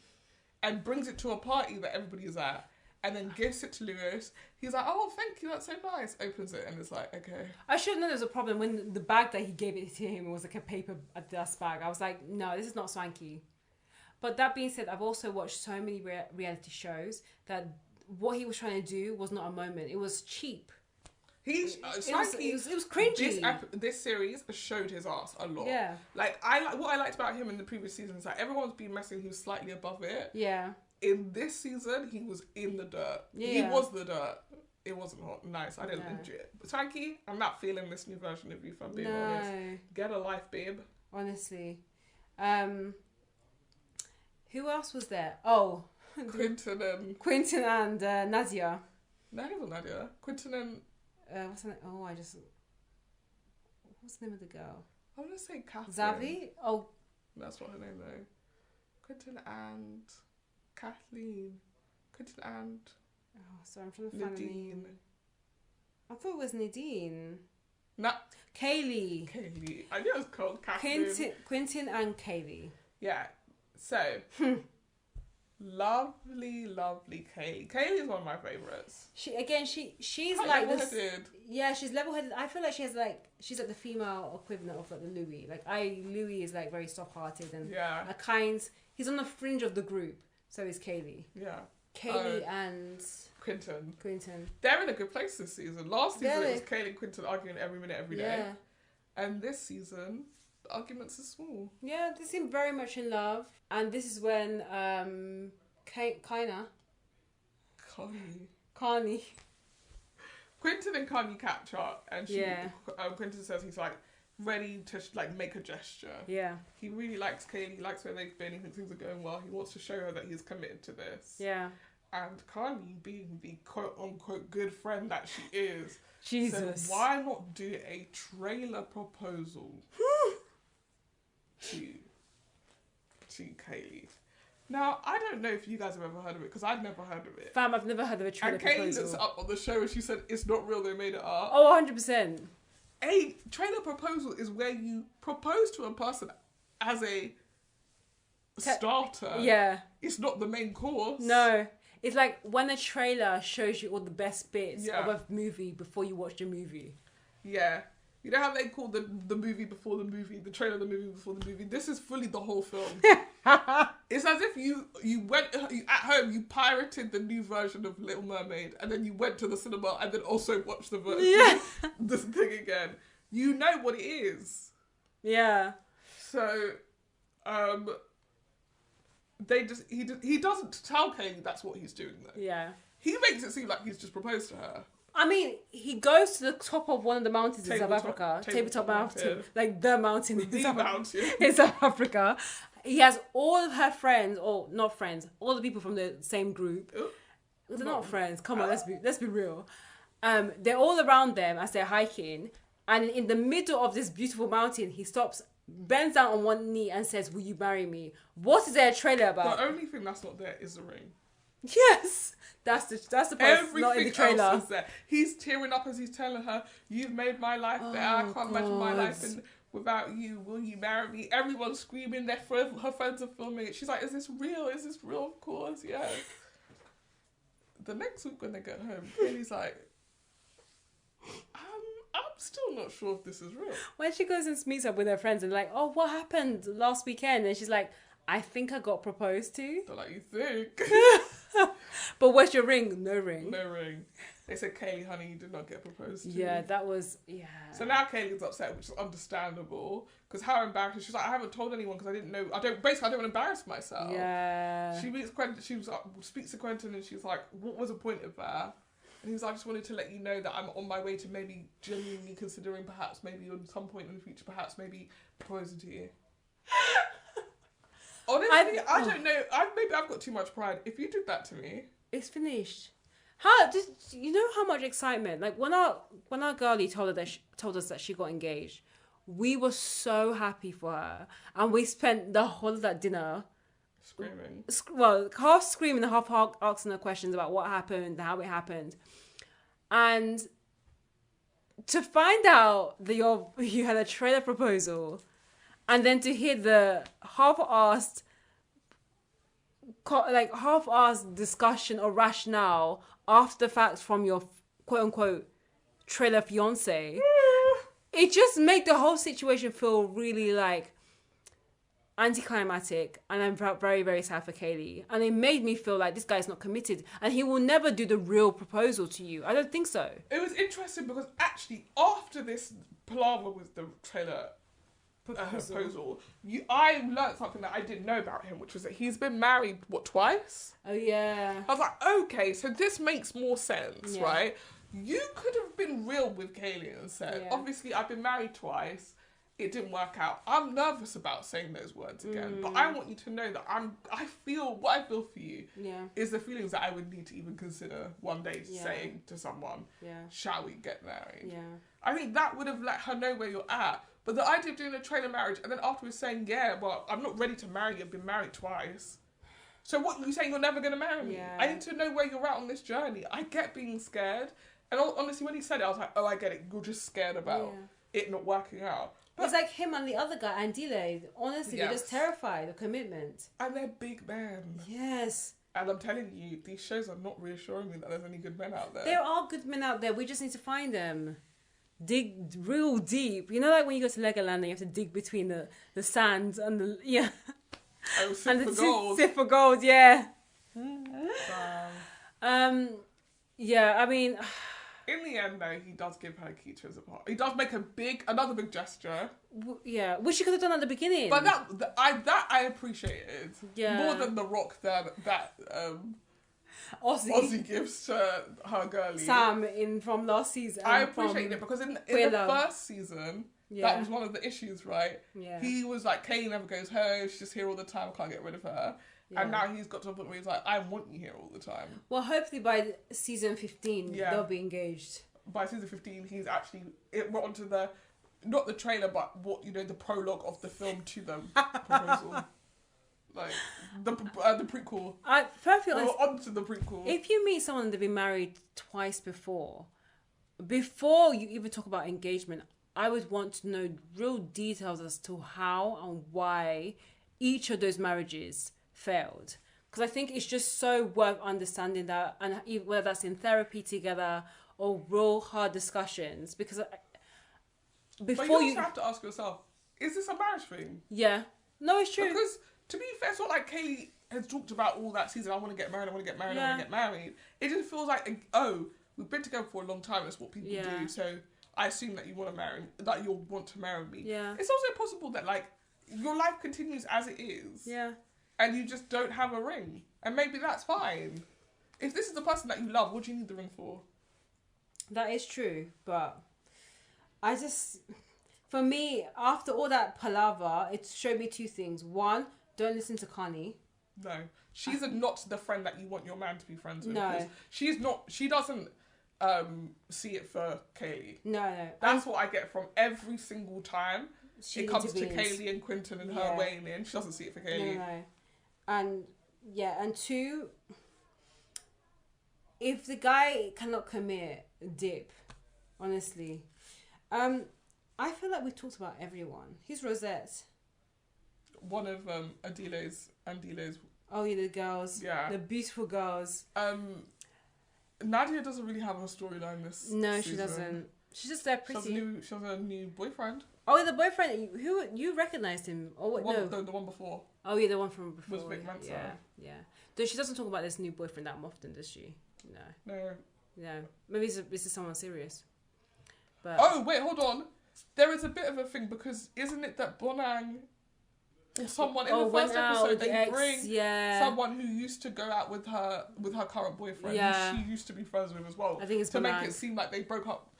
and brings it to a party that everybody is at. And then gives it to Lewis. He's like, oh, thank you, that's so nice. Opens it and it's like, okay. I should have known there was a problem when the bag that he gave it to him was like a paper dust bag. I was like, no, this is not Swanky. But that being said, I've also watched so many reality shows that what he was trying to do was not a moment. It was cheap. It was cringy. This series showed his ass a lot. Yeah. Like, what I liked about him in the previous seasons, like, everyone's been messing, he was slightly above it. Yeah. In this season, he was in the dirt. Yeah. He was the dirt. It wasn't hot. Nice. I didn't enjoy it. But Swanky, I'm not feeling this new version of you, if I'm being honest. Get a life, babe. Honestly. Who else was there? Oh. Quinton and Nadia. No, it wasn't Nadia. Quinton and... what's her name? Oh, what's the name of the girl? I want to say Catherine. Zavi? Oh. That's not her name, though. Quinton and... Kathleen. Quinton and... Oh, sorry, I'm trying to find Nadine. a name. I thought it was Nadine. No. Kaylee. I knew it was called Kathleen. Quinton and Kaylee. Yeah. So... Lovely Kaylee. Kaylee is one of my favourites. She's like this. Yeah, she's level-headed. I feel like she's like the female equivalent of like the Louis. Louis is like very soft-hearted and a kind. He's on the fringe of the group. So is Kaylee. Yeah. Kaylee and Quinton. They're in a good place this season. Last season it was Kaylee and Quinton arguing every minute, every day. And this season, the arguments are small. Yeah, they seem very much in love. And this is when Carney. Quinton and Carney catch up, and Quinton says he's like, ready to like make a gesture. Yeah. He really likes Kaylee, he likes where they've been, he thinks things are going well, he wants to show her that he's committed to this. Yeah. And Carly, being the quote-unquote good friend that she is, Jesus. said, why not do a trailer proposal to Kaylee? Now, I don't know if you guys have ever heard of it, because I'd never heard of it. Fam, I've never heard of a trailer and Kaylee proposal. looks up on the show and she said, it's not real, they made it up. Oh, 100%. A trailer proposal is where you propose to a person as a starter. Yeah. It's not the main course. No. It's like when a trailer shows you all the best bits Yeah. of a movie before you watch the movie. Yeah. You know how they call the movie before the movie, the trailer the movie before the movie? This is fully the whole film. It's as if you went at home, you pirated the new version of Little Mermaid, and then you went to the cinema and then also watched the version, this thing again. You know what it is. Yeah. So, he doesn't tell Kaylee that's what he's doing though. Yeah. He makes it seem like he's just proposed to her. I mean, he goes to the top of one of the mountains in South Tabletop- Africa. tabletop Mountain. mountain. Like the mountain in The South mountain. in South Africa. He has all of her friends, or not friends, all the people from the same group. Oh, They're not friends. Come on, let's be real. They're all around them as they're hiking, and in the middle of this beautiful mountain, he stops, bends down on one knee, and says, "Will you marry me?" What is their trailer about? The only thing that's not there is the ring. Yes, that's the part Everything not in the trailer. else is there. He's tearing up as he's telling her, "You've made my life better. I can't imagine my life without you. Will you marry me?" Everyone's screaming. Her friends are filming it. She's like, "Is this real? Is this real?" Of course, yes. The next week when they get home, Kaylee's like, I'm still not sure if this is real. When she goes and meets up with her friends and like, "Oh, what happened last weekend?" and she's like, "I think I got proposed to." They're like, "You think?" But where's your ring? No ring. No ring. They said, "Kaylee, honey, you did not get proposed to." Yeah, that was, yeah. So now Kaylee's upset, which is understandable, because how embarrassing. She's like, "I haven't told anyone because I didn't know. I don't want to embarrass myself." Yeah. She meets Quentin. Speaks to Quentin, and she's like, "What was the point of that?" And he's like, "I just wanted to let you know that I'm on my way to maybe genuinely considering, perhaps maybe at some point in the future, perhaps maybe proposing to you." Honestly, I don't know. Maybe I've got too much pride. If you did that to me, it's finished. You know how much excitement? Like when our girlie told us that she got engaged, we were so happy for her, and we spent the whole of that dinner screaming. Half screaming and half asking her questions about what happened, how it happened, and to find out that you had a trailer proposal, and then to hear the half-assed discussion or rationale after the fact from your quote-unquote trailer fiance, it just made the whole situation feel really like anticlimactic, and I'm very, very sad for Kaylee. And it made me feel like this guy's not committed, and he will never do the real proposal to you. I don't think so. It was interesting because actually after this palaver with the trailer proposal, I learned something that I didn't know about him, which was that he's been married, twice? Oh, yeah. I was like, okay, so this makes more sense, right? You could have been real with Kaylee and said, obviously, I've been married twice. It didn't work out. I'm nervous about saying those words again, but I want you to know that what I feel for you is the feelings that I would need to even consider one day saying to someone, shall we get married? Yeah. I think that would have let her know where you're at. But the idea of doing a trailer marriage and then afterwards saying, I'm not ready to marry you, I've been married twice. So what, you saying you're never going to marry me? Yeah. I need to know where you're at on this journey. I get being scared. And honestly, when he said it, I was like, oh, I get it. You're just scared about it not working out. But it's like him and the other guy, Andile. Honestly, they're just terrified of commitment. And they're big men. Yes. And I'm telling you, these shows are not reassuring me that there's any good men out there. There are good men out there. We just need to find them. Dig real deep. You know, like when you go to Legoland and you have to dig between the sand and the Oh, sip for gold. Sip for gold, yeah. Wow. Yeah, I mean, in the end, though, he does give her a key to his apartment. He does make another big gesture. Yeah, which he could have done at the beginning. But that I appreciated. Yeah. More than the rock that Ozzy gives to her girlie. Sam from last season. I appreciate it because in the first season, That was one of the issues, right? Yeah. He was like, Kaylee never goes home. She's just here all the time. I can't get rid of her. Yeah. And now he's got to a point where he's like, I want you here all the time. Well, hopefully by season 15, they'll be engaged. By season 15, he's actually... We're onto the... Not the trailer, but what, you know, the prologue of the film to the proposal. Like, the prequel. Perfectly. We're onto the prequel. If you meet someone that's been married twice before you even talk about engagement, I would want to know real details as to how and why each of those marriages failed. Because I think it's just so worth understanding that, and whether that's in therapy together or real hard discussions. Because before but you also have to ask yourself, is this a marriage thing? Yeah. No, it's true. Because, to be fair, it's not like Kaylee has talked about all that season, I want to get married, I want to get married, I want to get married. It just feels like, oh, we've been together for a long time, that's what people do, so I assume that you want to marry, that you'll want to marry me. Yeah. It's also possible that, like, your life continues as it is. Yeah. And you just don't have a ring. And maybe that's fine. If this is the person that you love, what do you need the ring for? That is true, but for me, after all that palaver, it showed me two things. One, don't listen to Connie. No. She's not the friend that you want your man to be friends with. No. She doesn't see it for Kaylee. No. That's what I get from every single time it comes to Kaylee and Quentin and her weighing in. She doesn't see it for Kaylee. No. And two, if the guy cannot commit, dip. Honestly. I feel like we've talked about everyone. Who's Rosette? One of Adile's. Oh yeah, the girls. Yeah. The beautiful girls. Nadia doesn't really have a storyline this No, season. she doesn't. She's just there pretty. She has a new boyfriend. Oh, the boyfriend. Who you recognised him? Oh, what? No. The one before. Oh yeah, the one from before. Was Vic Mensa. Yeah. Though she doesn't talk about this new boyfriend that often, does she? No. Maybe this is someone serious. But oh wait, hold on. There is a bit of a thing because isn't it that Bonang or someone in the first episode they bring someone who used to go out with her current boyfriend who she used to be friends with as well. I think it's to Bonang. make it seem like they broke up.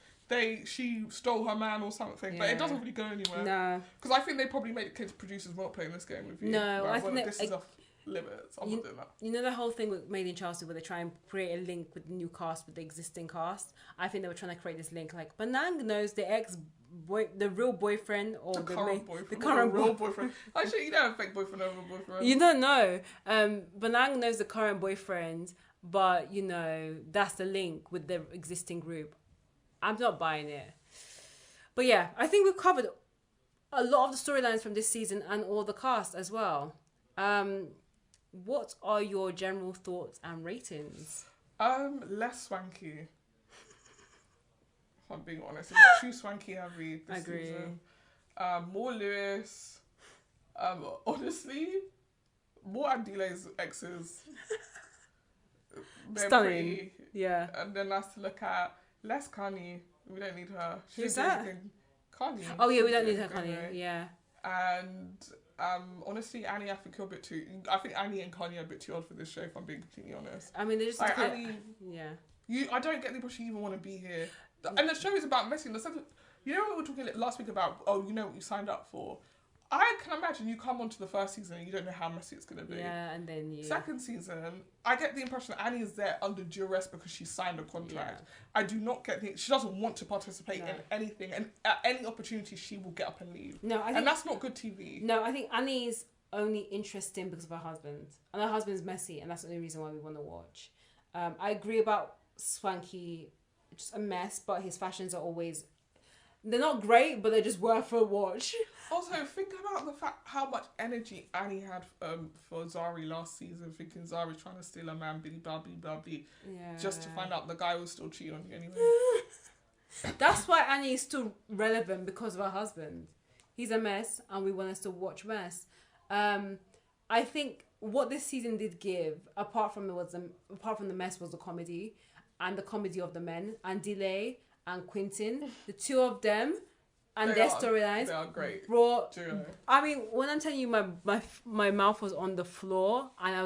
She stole her man or something, but it doesn't really go anywhere. No, because I think they probably made kids producers not playing this game with you. No, I think this is off limits. I'm not doing that. You know the whole thing with Made in Chelsea where they try and create a link with the new cast with the existing cast. I think they were trying to create this link like Bonang knows the real boyfriend or the current boyfriend. The current real boyfriend. Actually, you don't have a fake boyfriend or a real boyfriend. You don't know. Bonang knows the current boyfriend, but you know that's the link with the existing group. I'm not buying it. But yeah, I think we've covered a lot of the storylines from this season and all the cast as well. What are your general thoughts and ratings? Less swanky. If I'm being honest, it's too swanky heavy this season. More Lewis. Honestly, more Adile's exes. They're Stunning. pretty. Yeah. And then nice to look at. Less Connie. We don't need her. Who's that? Connie. Oh yeah, we don't need her, Connie. Yeah. And honestly, Annie, I think you're a bit too. I think Annie and Connie are a bit too old for this show. If I'm being completely honest. I mean, they're just like Annie. Yeah. I don't get the impression you even want to be here. And the show is about messing. The sense of, you know, we were talking last week about. Oh, you know what you signed up for. I can imagine you come onto the first season and you don't know how messy it's going to be. Yeah, and then you... Second season, I get the impression that Annie is there under duress because she signed a contract. Yeah. I do not get she doesn't want to participate in anything, and at any opportunity she will get up and leave. No, and that's not good TV. No, I think Annie's only interesting because of her husband. And her husband's messy, and that's the only reason why we want to watch. I agree about Swanky, just a mess, but his fashions are always... They're not great, but they're just worth a watch. Also, think about the fact how much energy Annie had for Zari last season, thinking Zari's trying to steal a man, biddy blah, just to find out the guy was still cheating on you anyway. That's why Annie is still relevant, because of her husband. He's a mess, and we want us to watch mess. I think what this season did give, apart from the mess, was the comedy, and the comedy of the men, and Delay and Quentin, the two of them, and their storylines. They are great. Brought, I mean, when I'm telling you, my mouth was on the floor, and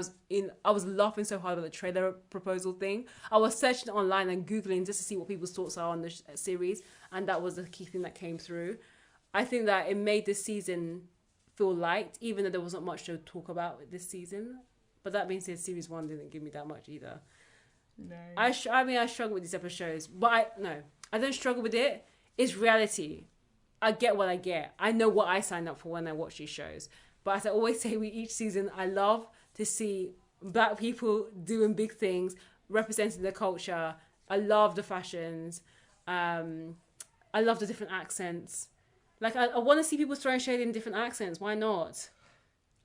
I was laughing so hard about the trailer proposal thing. I was searching online and Googling just to see what people's thoughts are on the series, and that was the key thing that came through. I think that it made this season feel light, even though there wasn't much to talk about this season. But that being said, series 1 didn't give me that much either. No. I struggle with these episodes, but I don't struggle with it. It's reality. I get what I get. I know what I signed up for when I watch these shows. But as I always say with each season, I love to see Black people doing big things, representing their culture. I love the fashions. I love the different accents. Like, I want to see people throwing shade in different accents. Why not?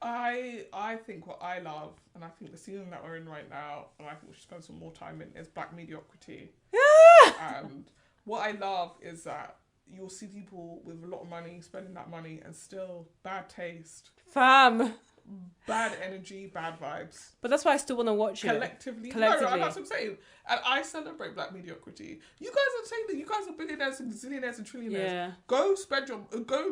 I think what I love, and I think the season that we're in right now, and I think we should spend some more time in, is Black mediocrity. And what I love is that you'll see people with a lot of money spending that money and still bad taste, Fam. bad energy, bad vibes. But that's why I still want to watch it. Collectively. No, that's what I'm saying. And I celebrate Black mediocrity. You guys are saying that you guys are billionaires and zillionaires and trillionaires. Yeah. Go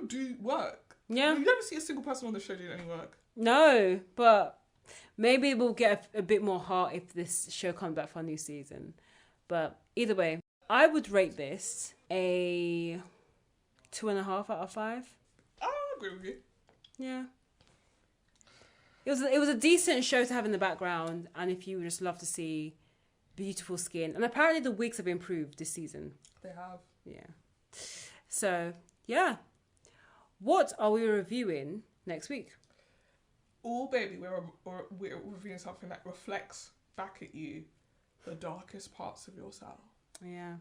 do work. Yeah. You never see a single person on the show doing any work. No, but maybe we'll get a bit more heart if this show comes back for a new season. But either way, I would rate this a 2.5 out of 5. I agree with you. Yeah. It was a decent show to have in the background, and if you just love to see beautiful skin. And apparently the wigs have improved this season. They have. Yeah. So, yeah. What are we reviewing next week? Oh, baby, we're reviewing something that reflects back at you the darkest parts of yourself. Yeah.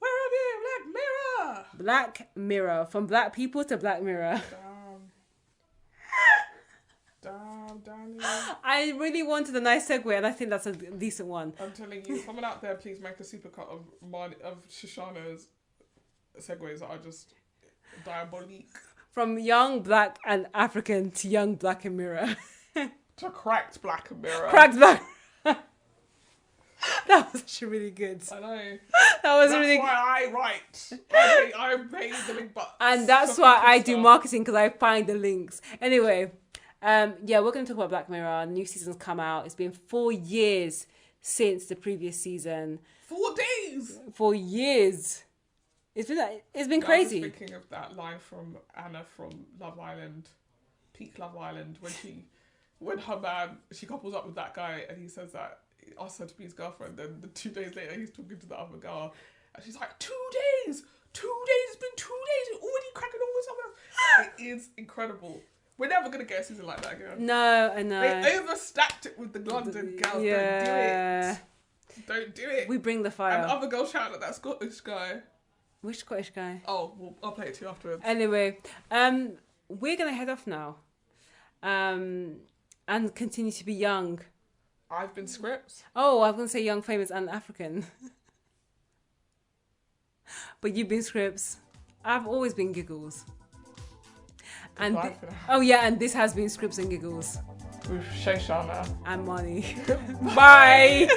We're reviewing Black Mirror! Black Mirror. From Black people to Black Mirror. Damn, Daniel. I really wanted a nice segue, and I think that's a decent one. I'm telling you, someone out there, please make a supercut of Shoshanna's segues that are just diabolique. From young Black and African to young Black and Mirror. To cracked Black and Mirror. Cracked Black. That was actually really good. I know. That was that's really. That's why I write. I pay the big bucks. And that's why I do marketing, because I find the links. Anyway, yeah, we're going to talk about Black Mirror. New season's come out. It's been 4 years since the previous season. 4 days. 4 years. It's been crazy. I was thinking of that line from Anna from Love Island, Peak Love Island, when her man, she couples up with that guy and he says that he asked her to be his girlfriend. Then 2 days later, he's talking to the other girl and she's like, 2 days. 2 days. It's been 2 days. You're already cracking on with someone. It is incredible. We're never gonna get a season like that again. No, I know. They overstacked it with the London girls. Yeah. Don't do it. We bring the fire. And the other girl shouting at that Scottish guy. Which Scottish guy? Oh, well, I'll play it to you afterwards. Anyway, we're gonna head off now, and continue to be young. I've been Scripps. Oh, I was gonna say young, famous, and African. But you've been Scripps. I've always been Giggles. And and this has been Scripps and Giggles with Shoshanna and Marnie. Bye.